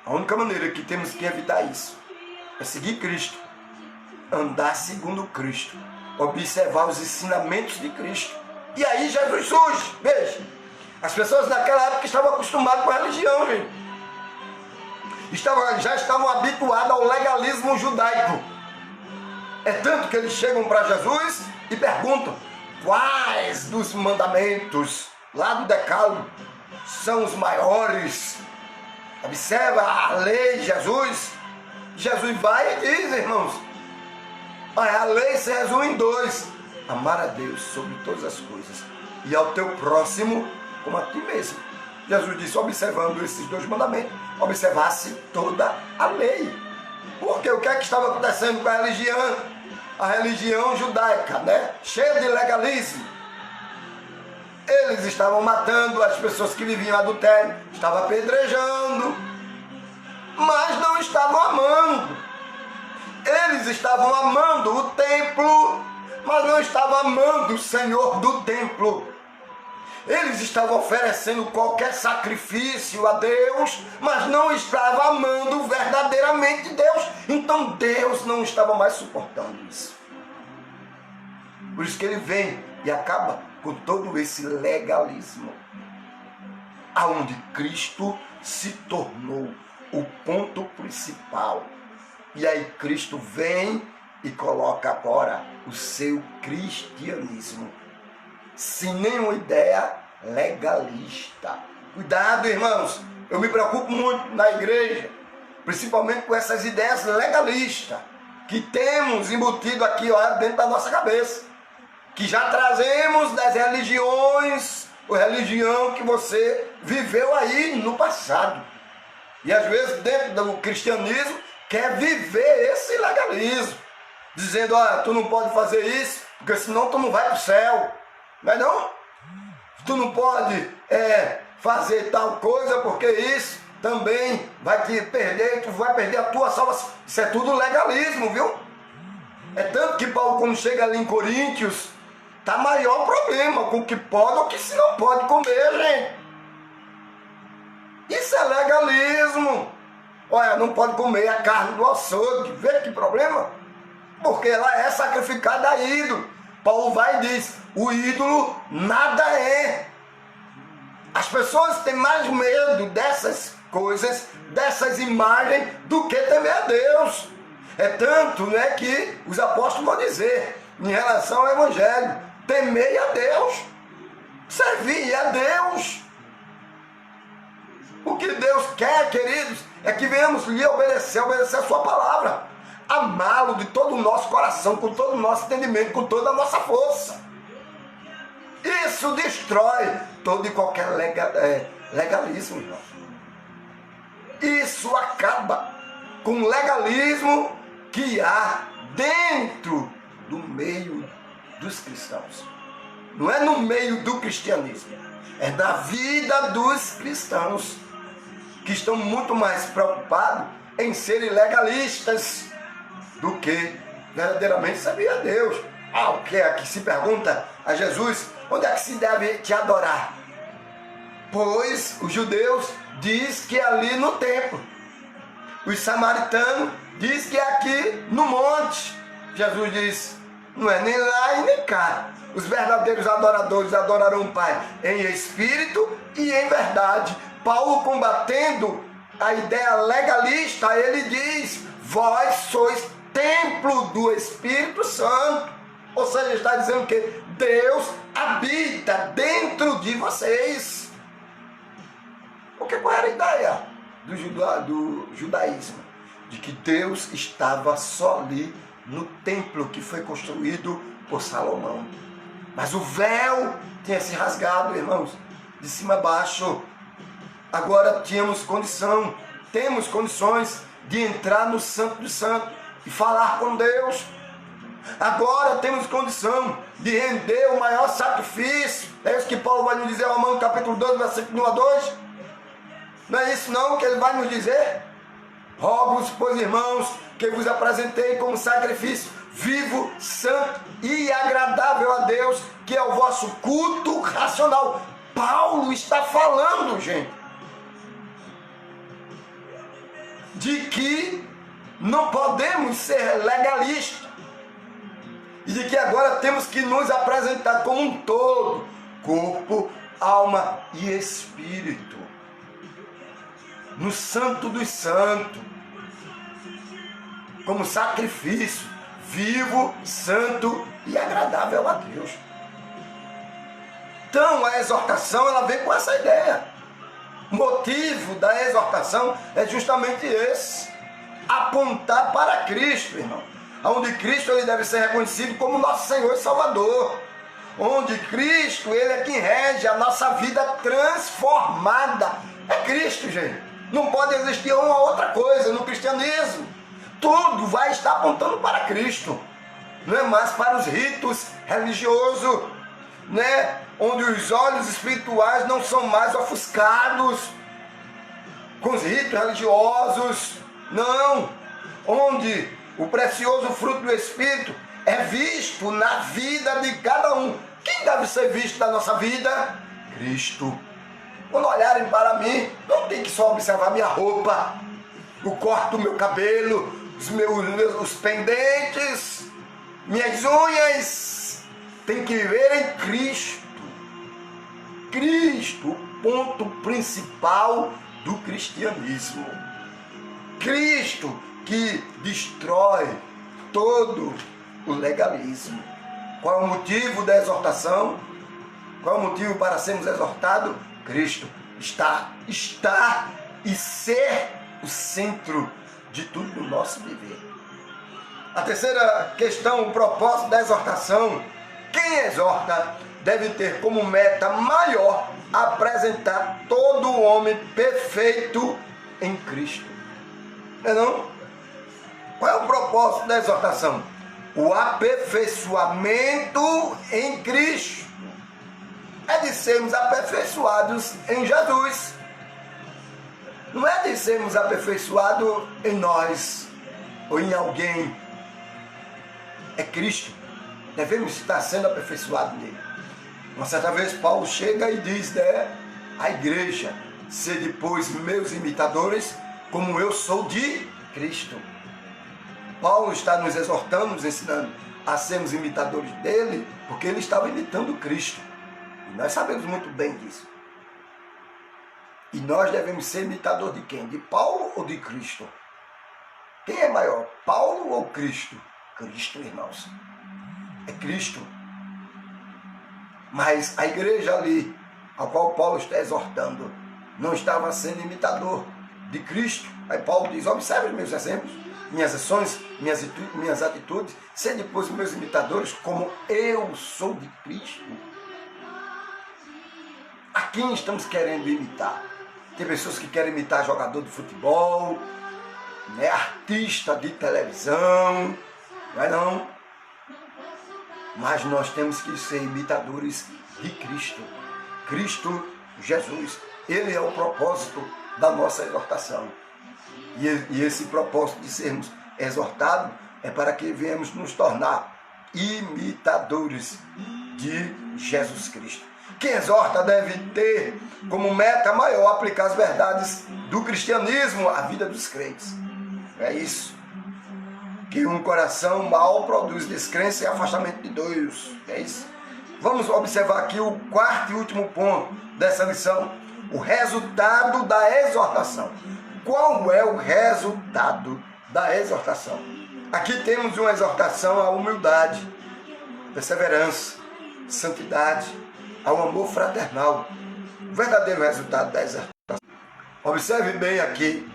A única maneira que temos que evitar isso é seguir Cristo, andar segundo Cristo, observar os ensinamentos de Cristo. E aí Jesus surge. Veja, as pessoas naquela época estavam acostumadas com a religião, gente. Já estavam habituadas ao legalismo judaico. É tanto que eles chegam para Jesus e perguntam: quais dos mandamentos lá do Decálogo são os maiores? Observa a lei de Jesus. Jesus vai e diz, irmãos, a lei se resume em 2: amar a Deus sobre todas as coisas e ao teu próximo como a ti mesmo. Jesus disse, observando esses 2 mandamentos, observasse toda a lei. Porque o que é que estava acontecendo com a religião? A religião judaica, né? Cheia de legalismo. Eles estavam matando as pessoas que viviam adultério, estavam apedrejando, mas não estavam amando. Eles estavam amando o templo, mas não estavam amando o Senhor do templo. Eles estavam oferecendo qualquer sacrifício a Deus, mas não estavam amando verdadeiramente Deus. Então Deus não estava mais suportando isso. Por isso que ele vem e acaba com todo esse legalismo, aonde Cristo se tornou o ponto principal. E aí Cristo vem e coloca agora o seu cristianismo, sem nenhuma ideia legalista. Cuidado, irmãos, eu me preocupo muito na igreja, principalmente com essas ideias legalistas que temos embutido aqui, ó, dentro da nossa cabeça, que já trazemos das religiões, a religião que você viveu aí no passado. E às vezes dentro do cristianismo quer viver esse legalismo, dizendo, olha, tu não pode fazer isso, porque senão tu não vai para o céu. Não é não? Tu não pode fazer tal coisa, porque isso também vai te perder, tu vai perder a tua salvação. Isso é tudo legalismo, viu? É tanto que Paulo, quando chega ali em Coríntios, tá maior problema com o que pode ou o que se não pode comer, gente. Isso é legalismo. Olha, não pode comer a carne do açougue. Vê que problema? Porque ela é sacrificada a ídolo. Paulo vai e diz, o ídolo nada é. As pessoas têm mais medo dessas coisas, dessas imagens, do que temer a Deus. É tanto, né, que os apóstolos vão dizer, em relação ao evangelho, temei a Deus, servir a Deus. O que Deus quer, queridos, é que venhamos lhe obedecer a sua palavra, amá-lo de todo o nosso coração, com todo o nosso entendimento, com toda a nossa força. Isso destrói todo e qualquer legalismo, irmão. Isso acaba com o legalismo que há dentro do meio dos cristãos. Não é no meio do cristianismo, é na vida dos cristãos, que estão muito mais preocupados em serem legalistas do que verdadeiramente servir a Deus. O que é que se pergunta a Jesus: onde é que se deve te adorar? Pois os judeus diz que é ali no templo. Os samaritanos diz que é aqui no monte. Jesus diz: não é nem lá e nem cá. Os verdadeiros adoradores adorarão o Pai em espírito e em verdade. Paulo, combatendo a ideia legalista, ele diz: vós sois templo do Espírito Santo. Ou seja, está dizendo que Deus habita dentro de vocês. Porque qual era a ideia do judaísmo? De que Deus estava só ali no templo que foi construído por Salomão. Mas o véu tinha se rasgado, irmãos, de cima a baixo. Agora temos condições de entrar no Santo dos Santos e falar com Deus. Agora temos condição de render o maior sacrifício. É isso que Paulo vai nos dizer em Romanos capítulo 12, versículo 1 a 2. Não é isso não que ele vai nos dizer? Rogo-vos, pois, irmãos, que vos apresentei como sacrifício vivo, santo e agradável a Deus, que é o vosso culto racional. Paulo está falando, gente, de que não podemos ser legalistas e de que agora temos que nos apresentar como um todo, corpo, alma e espírito, no santo dos santos, como sacrifício vivo, santo e agradável a Deus. Então a exortação, ela vem com essa ideia. O motivo da exortação é justamente esse: apontar para Cristo, irmão. Onde Cristo ele deve ser reconhecido como nosso Senhor e Salvador. Onde Cristo ele é quem rege a nossa vida transformada. É Cristo, gente. Não pode existir uma outra coisa no cristianismo. Tudo vai estar apontando para Cristo. Não é mais para os ritos religiosos, né? Onde os olhos espirituais não são mais ofuscados com os ritos religiosos. Não. Onde o precioso fruto do Espírito é visto na vida de cada um. Quem deve ser visto na nossa vida? Cristo. Quando olharem para mim, não tem que só observar minha roupa, o corte do meu cabelo, os pendentes, minhas unhas. Tem que ver em Cristo. Cristo, o ponto principal do cristianismo. Cristo que destrói todo o legalismo. Qual é o motivo da exortação? Qual é o motivo para sermos exortados? Cristo está e ser o centro de tudo no nosso viver. A terceira questão, o propósito da exortação: quem exorta deve ter como meta maior apresentar todo o homem perfeito em Cristo. Não é não? Qual é o propósito da exortação? O aperfeiçoamento em Cristo. É de sermos aperfeiçoados em Jesus. Não é de sermos aperfeiçoados em nós ou em alguém. É Cristo. Devemos estar sendo aperfeiçoados nele. Uma certa vez Paulo chega e diz, né, à igreja: sede, pois, meus imitadores, como eu sou de Cristo. Paulo está nos exortando, nos ensinando a sermos imitadores dele, porque ele estava imitando Cristo. E nós sabemos muito bem disso. E nós devemos ser imitadores de quem? De Paulo ou de Cristo? Quem é maior, Paulo ou Cristo? Cristo, irmãos. É Cristo. Mas a igreja ali, a qual Paulo está exortando, não estava sendo imitador de Cristo. Aí Paulo diz: observe os meus exemplos, minhas ações, minhas atitudes, sede, pois, meus imitadores, como eu sou de Cristo. A quem estamos querendo imitar? Tem pessoas que querem imitar jogador de futebol, não é artista de televisão, não é não? Mas nós temos que ser imitadores de Cristo. Cristo Jesus, Ele é o propósito da nossa exortação. E esse propósito de sermos exortados é para que venhamos nos tornar imitadores de Jesus Cristo. Quem exorta deve ter como meta maior aplicar as verdades do cristianismo à vida dos crentes. É isso. Que um coração mau produz descrença e afastamento de Deus. É isso. Vamos observar aqui o quarto e último ponto dessa lição. O resultado da exortação. Qual é o resultado da exortação? Aqui temos uma exortação à humildade, perseverança, santidade, ao amor fraternal. O verdadeiro resultado da exortação. Observe bem aqui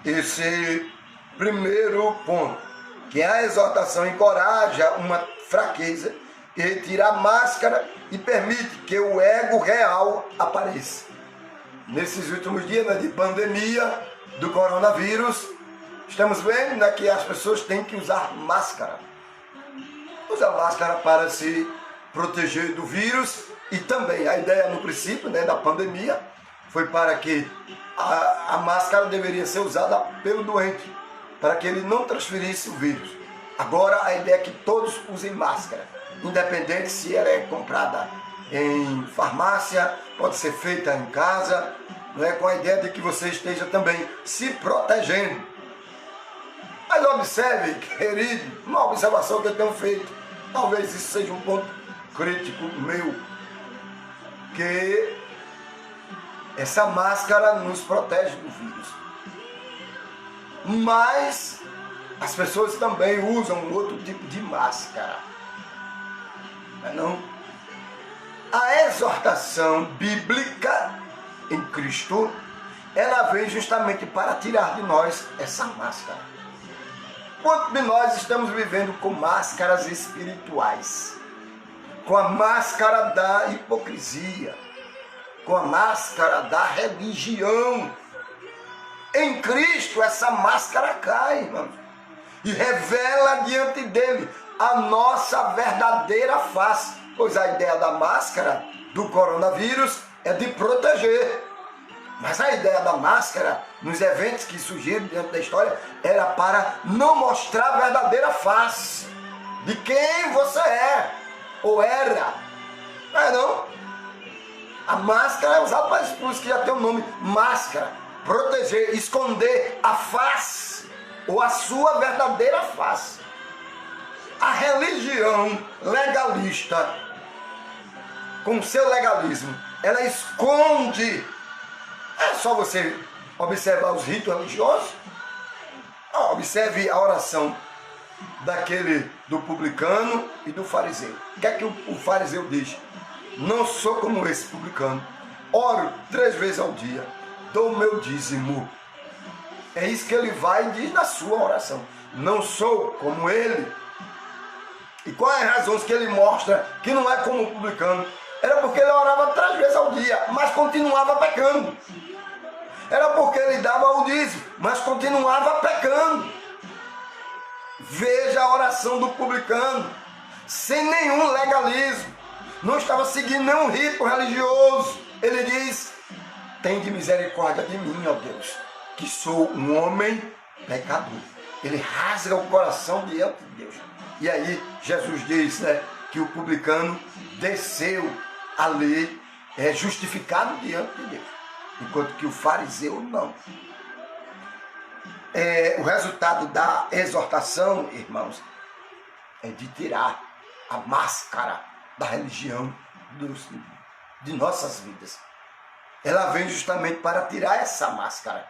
esse primeiro ponto, que a exortação encoraja uma fraqueza e tira a máscara e permite que o ego real apareça. Nesses últimos dias, né, de pandemia do coronavírus, estamos vendo, né, que as pessoas têm que usar máscara. Usar máscara para se proteger do vírus, e também a ideia no princípio, né, da pandemia foi para que a máscara deveria ser usada pelo doente, para que ele não transferisse o vírus. Agora a ideia é que todos usem máscara, independente se ela é comprada em farmácia, pode ser feita em casa, não é, com a ideia de que você esteja também se protegendo. Mas observe, querido, uma observação que eu tenho feito, talvez isso seja um ponto crítico meu, que essa máscara nos protege do vírus. Mas as pessoas também usam um outro tipo de máscara. Não é não? A exortação bíblica em Cristo, ela vem justamente para tirar de nós essa máscara. Quantos de nós estamos vivendo com máscaras espirituais? Com a máscara da hipocrisia, com a máscara da religião. Em Cristo essa máscara cai, irmãos, e revela diante dele a nossa verdadeira face, pois a ideia da máscara do coronavírus é de proteger, mas a ideia da máscara nos eventos que surgiram diante da história era para não mostrar a verdadeira face de quem você é ou era. Não é não? A máscara é usada para isso, por isso que já tem o nome máscara. Proteger, esconder a face ou a sua verdadeira face. A religião legalista, com o seu legalismo, ela esconde. É só você observar os ritos religiosos. Observe a oração do publicano e do fariseu. O que é que o fariseu diz? Não sou como esse publicano. Oro 3 vezes ao dia. Dou o meu dízimo. É isso que ele vai e diz na sua oração. Não sou como ele. E quais as razões que ele mostra que não é como o publicano? Era porque ele orava 3 vezes ao dia, mas continuava pecando. Era porque ele dava o dízimo, mas continuava pecando. Veja a oração do publicano, sem nenhum legalismo. Não estava seguindo nenhum rito religioso. Ele diz: tende misericórdia de mim, ó Deus, que sou um homem pecador. Ele rasga o coração diante de Deus. E aí Jesus diz, né, que o publicano desceu ali justificado diante de Deus, enquanto que o fariseu não. O resultado da exortação, irmãos, é de tirar a máscara da religião de nossas vidas. Ela vem justamente para tirar essa máscara.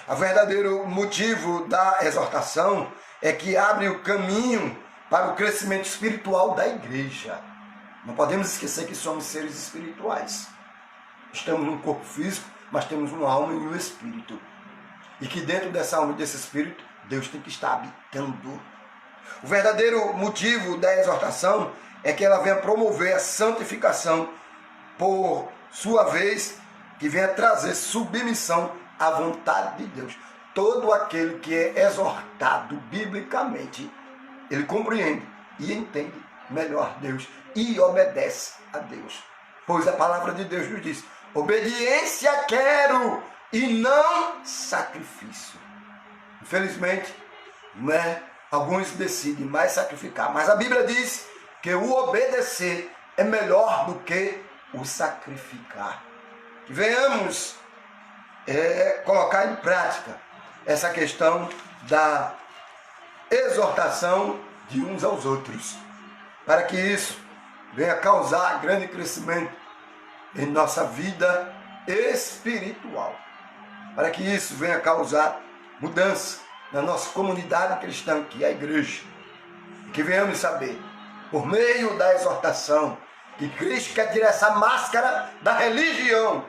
O verdadeiro motivo da exortação é que abre o caminho para o crescimento espiritual da igreja. Não podemos esquecer que somos seres espirituais. Estamos num corpo físico, mas temos uma alma e um espírito. E que dentro dessa alma e desse espírito, Deus tem que estar habitando. O verdadeiro motivo da exortação é que ela venha promover a santificação, por sua vez, que venha trazer submissão à vontade de Deus. todo aquele que é exortado biblicamente, ele compreende e entende melhor Deus e obedece a Deus. Pois a palavra de Deus nos diz: obediência quero e não sacrifício. Infelizmente, né, alguns decidem mais sacrificar, mas a Bíblia diz que o obedecer é melhor do que o sacrificar. Que venhamos colocar em prática essa questão da exortação de uns aos outros, para que isso venha causar grande crescimento em nossa vida espiritual, para que isso venha causar mudança na nossa comunidade cristã, que é a igreja, e que venhamos saber, por meio da exortação, que Cristo quer tirar essa máscara da religião.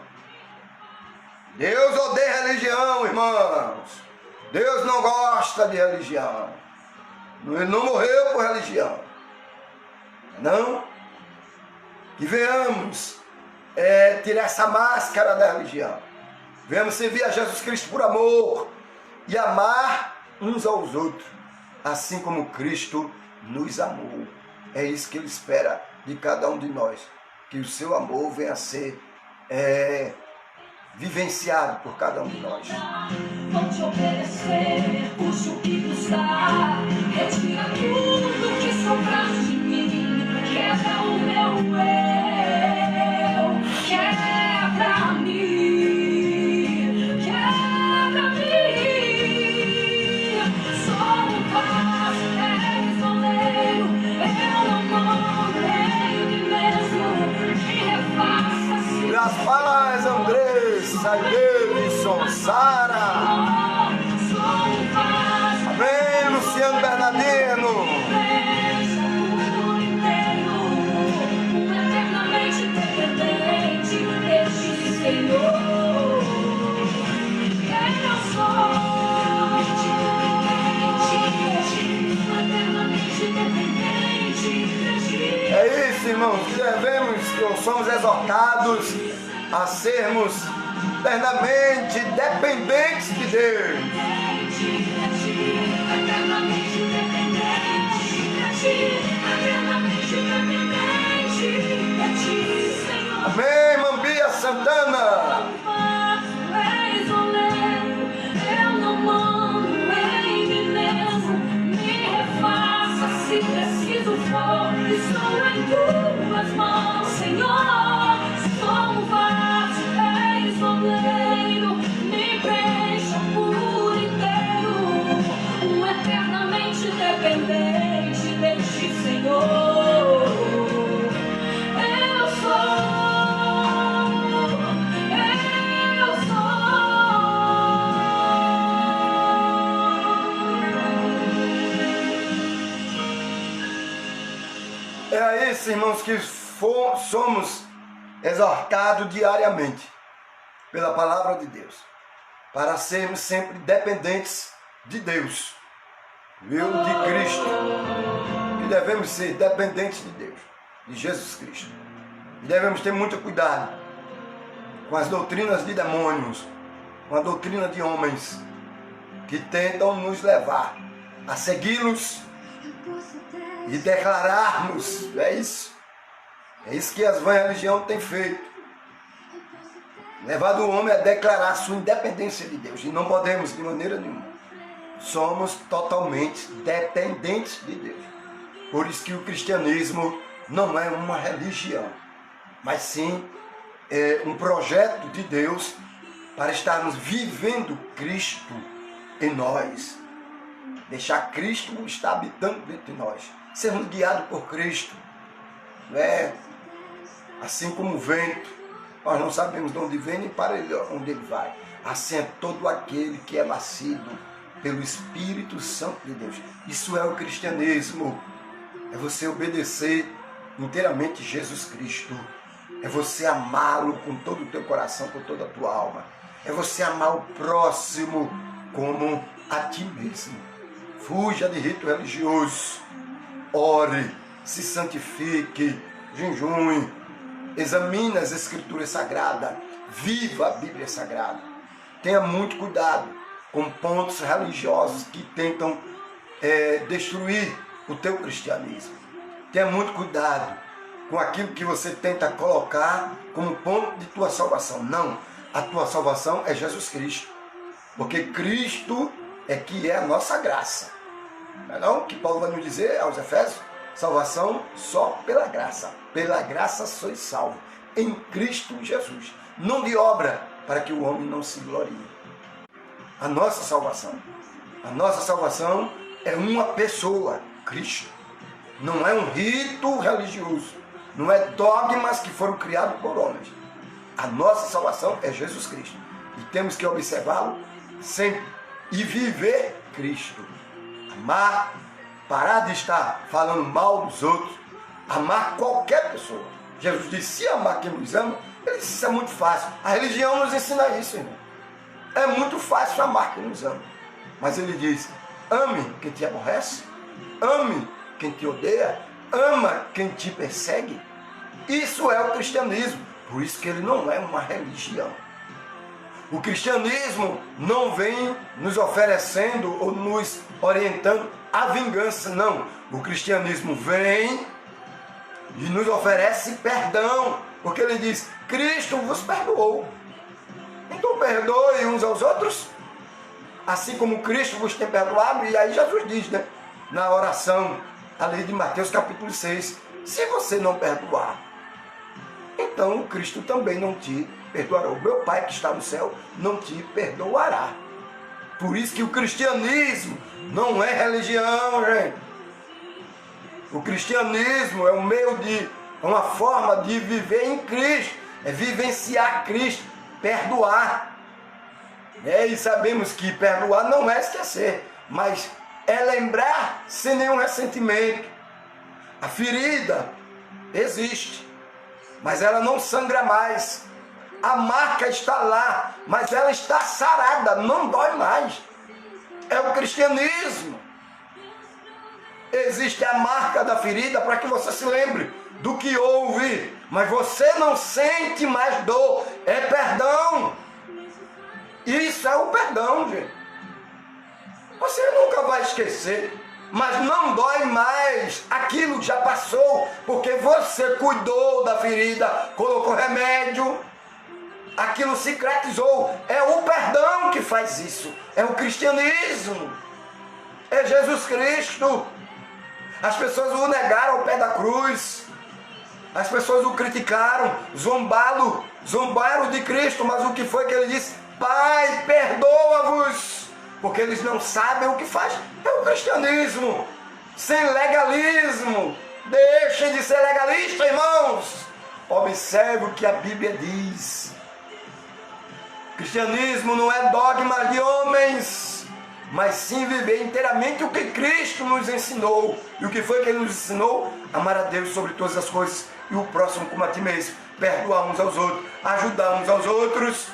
Deus odeia religião, irmãos. Deus não gosta de religião. Ele não morreu por religião. Não? Que venhamos tirar essa máscara da religião. Venhamos servir a Jesus Cristo por amor e amar uns aos outros, assim como Cristo nos amou. É isso que Ele espera de cada um de nós, que o seu amor venha a ser vivenciado por cada um de nós. Vou te obedecer, puxa o que custar, retira tudo que sobrar de mim, quebra o meu eu, quebra-me, sou um vaso, és oleiro, eu não mando em mim mesmo, me refaça assim. As palavras, Andressa, Davidson, Sara. Amém, Luciano Bernardino. Eternamente dependente de ti, Senhor. Eu sou eternamente dependente de ti. É isso, irmãos, somos exortados a sermos eternamente dependentes de Deus. Amém, Mambia Santana. Eu não mando em mim mesmo, me refaça se preciso for. Estou em tuas mãos, Senhor. Sou um vaso, és oleiro, me preencha por inteiro. Eternamente dependente de ti, Senhor. Eu sou. É isso, irmãos, que somos exortados diariamente pela palavra de Deus, para sermos sempre dependentes de Deus, viu? De Cristo. E devemos ser dependentes de Deus, de Jesus Cristo. E devemos ter muito cuidado com as doutrinas de demônios, com a doutrina de homens que tentam nos levar a segui-los e declararmos. É isso que as vãs religiões têm feito, levado o homem a declarar sua independência de Deus, e não podemos de maneira nenhuma. Somos totalmente dependentes de Deus. Por isso que o cristianismo não é uma religião, mas sim um projeto de Deus para estarmos vivendo Cristo em nós, deixar Cristo estar habitando dentro de nós, sermos guiados por Cristo, né? Assim como o vento, nós não sabemos de onde vem nem para onde ele vai. Assim é todo aquele que é nascido pelo Espírito Santo de Deus. Isso é o cristianismo. É você obedecer inteiramente Jesus Cristo. É você amá-lo com todo o teu coração, com toda a tua alma. É você amar o próximo como a ti mesmo. Fuja de rito religioso. Ore, se santifique, jejue, examine as Escrituras Sagradas, viva a Bíblia Sagrada. Tenha muito cuidado com pontos religiosos que tentam destruir o teu cristianismo. Tenha muito cuidado com aquilo que você tenta colocar como ponto de tua salvação. Não, a tua salvação é Jesus Cristo, porque Cristo é que é a nossa graça. Não é não? Que Paulo vai nos dizer aos Efésios? Salvação só pela graça sois salvos, em Cristo Jesus, não de obra, para que o homem não se glorie. A nossa salvação é uma pessoa, Cristo. Não é um rito religioso, não é dogmas que foram criados por homens. A nossa salvação é Jesus Cristo, e temos que observá-lo sempre e viver Cristo. Amar, parar de estar falando mal dos outros, amar qualquer pessoa. Jesus disse, se amar quem nos ama, ele disse, isso é muito fácil. A religião nos ensina isso, irmão. É muito fácil amar quem nos ama. Mas ele diz, ame quem te aborrece, ame quem te odeia, ama quem te persegue. Isso é o cristianismo. Por isso que ele não é uma religião. O cristianismo não vem nos oferecendo ou nos orientando à vingança, não. O cristianismo vem e nos oferece perdão, porque ele diz, Cristo vos perdoou. Então perdoe uns aos outros, assim como Cristo vos tem perdoado. E aí Jesus diz, né, na oração ali de Mateus capítulo 6, se você não perdoar, então Cristo também não te perdoará. O meu Pai que está no céu não te perdoará. Por isso que o cristianismo não é religião, gente. O cristianismo é um meio é uma forma de viver em Cristo, é vivenciar Cristo, perdoar. E sabemos que perdoar não é esquecer, mas é lembrar sem nenhum ressentimento. A ferida existe, mas ela não sangra mais. A marca está lá, mas ela está sarada, não dói mais. É o cristianismo. Existe a marca da ferida para que você se lembre do que houve, mas você não sente mais dor. É perdão. Isso é o perdão, gente. Você nunca vai esquecer, mas não dói mais. Aquilo já passou, porque você cuidou da ferida, colocou remédio, aquilo cicatrizou. É o perdão que faz isso. É o cristianismo. É Jesus Cristo. As pessoas o negaram ao pé da cruz. As pessoas o criticaram, zombaram de Cristo, mas o que foi que ele disse? Pai, perdoa-vos, porque eles não sabem o que faz. É o cristianismo, sem legalismo. Deixem de ser legalistas, irmãos. Observe o que a Bíblia diz. Cristianismo não é dogma de homens, mas sim viver inteiramente o que Cristo nos ensinou. E o que foi que ele nos ensinou? Amar a Deus sobre todas as coisas e o próximo como a ti mesmo. Perdoar uns aos outros, ajudar uns aos outros.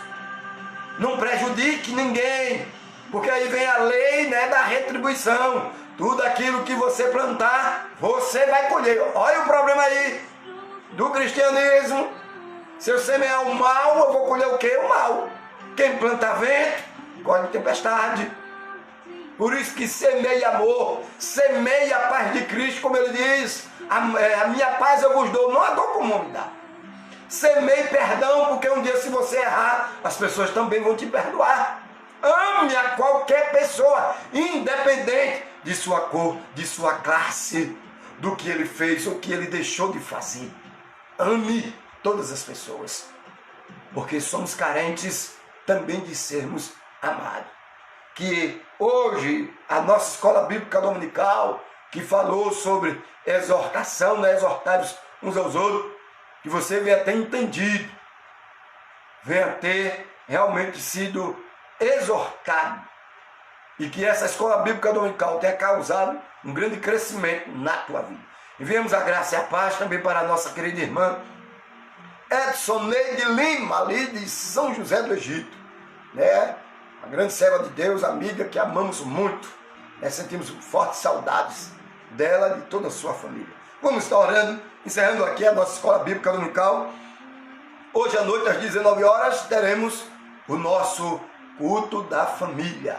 Não prejudique ninguém, porque aí vem a lei, né, da retribuição. Tudo aquilo que você plantar, você vai colher. Olha o problema aí do cristianismo. Se eu semear o mal, eu vou colher o quê? O mal. Quem planta vento, colhe tempestade. Por isso que semeia amor, semeia a paz de Cristo, como ele diz, a minha paz eu vos dou, não a dou como me dá. Semeie perdão, porque um dia se você errar, as pessoas também vão te perdoar. Ame a qualquer pessoa, independente de sua cor, de sua classe, do que ele fez ou que ele deixou de fazer. Ame todas as pessoas, porque somos carentes também de sermos amados. Que hoje a nossa escola bíblica dominical, que falou sobre exortação, né, exortar uns aos outros, que você venha ter entendido, venha ter realmente sido exortado, e que essa escola bíblica dominical tenha causado um grande crescimento na tua vida. Enviamos a graça e a paz também para a nossa querida irmã Edson Neide Lima, ali de São José do Egito, né? Uma grande serva de Deus, amiga que amamos muito, né? Sentimos fortes saudades dela e de toda a sua família. Vamos estar orando, encerrando aqui a nossa escola bíblica dominical. Hoje à noite, às 19 horas, teremos o nosso culto da família.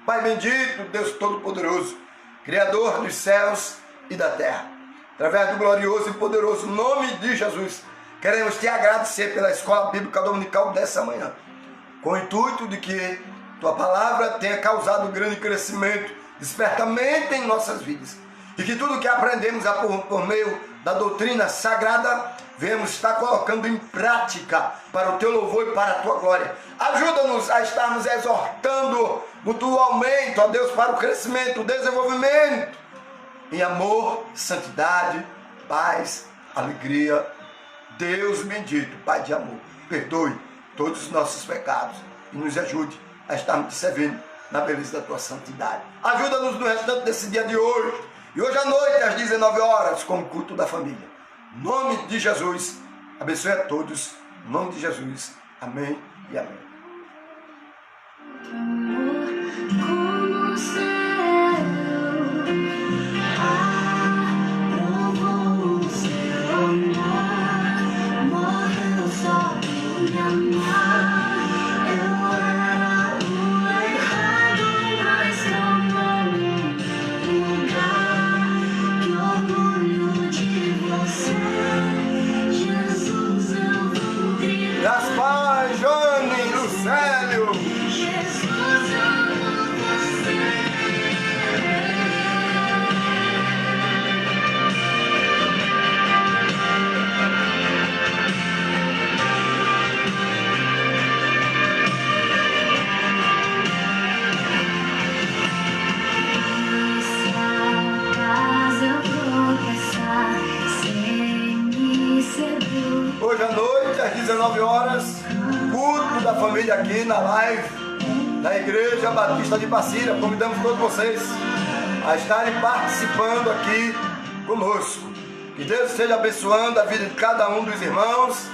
Pai bendito, Deus Todo-Poderoso, Criador dos céus e da terra, através do glorioso e poderoso nome de Jesus, queremos te agradecer pela Escola Bíblica Dominical dessa manhã, com o intuito de que tua palavra tenha causado grande crescimento, despertamento em nossas vidas, e que tudo que aprendemos por meio da doutrina sagrada, venhamos estar colocando em prática para o teu louvor e para a tua glória. Ajuda-nos a estarmos exortando mutuamente, ó Deus, para o crescimento, o desenvolvimento, em amor, santidade, paz, alegria. Deus bendito, Pai de amor, perdoe todos os nossos pecados e nos ajude a estarmos te servindo na beleza da tua santidade. Ajuda-nos no restante desse dia de hoje, e hoje à noite às 19 horas, como culto da família. Em nome de Jesus, abençoe a todos, em nome de Jesus, amém e amém. Como o céu aprovou o seu amor, morreu só por me amar. Eu era o errado, mas tomou um lugar. Que orgulho de você, Jesus, eu vou gritar. Gaspar, Jane, Lucélio. Jesus, eu amo você. Nessa casa eu vou passar sem me seduzir. Hoje à noite, às 19 horas, culto da família aqui na live da Igreja Batista de Passira. Convidamos todos vocês a estarem participando aqui conosco. Que Deus esteja abençoando a vida de cada um dos irmãos.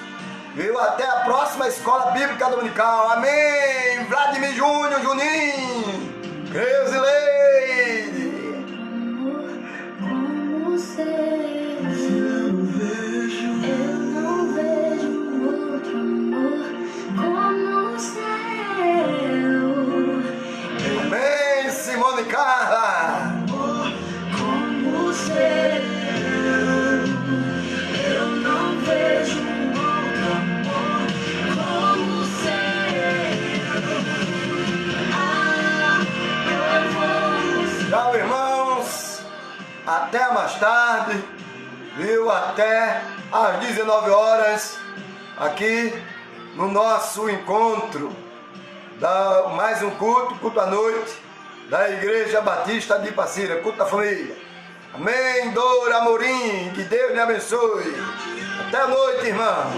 Viu? Até a próxima Escola Bíblica Dominical. Amém! Vladimir Júnior, Juninho, Creuze Leide. Como ser, eu não vejo outro amor como o seu. Amém, Simone Carla. Como ser, eu não vejo outro amor como o seu. Eu vou. Tchau, irmãos. Até mais tarde. Viu? Até às 19 horas. Aqui no nosso encontro. Mais um culto à noite. Da Igreja Batista de Passira. Culto da família. Amém. Dora Amorim. Que Deus lhe abençoe. Até a noite, irmão.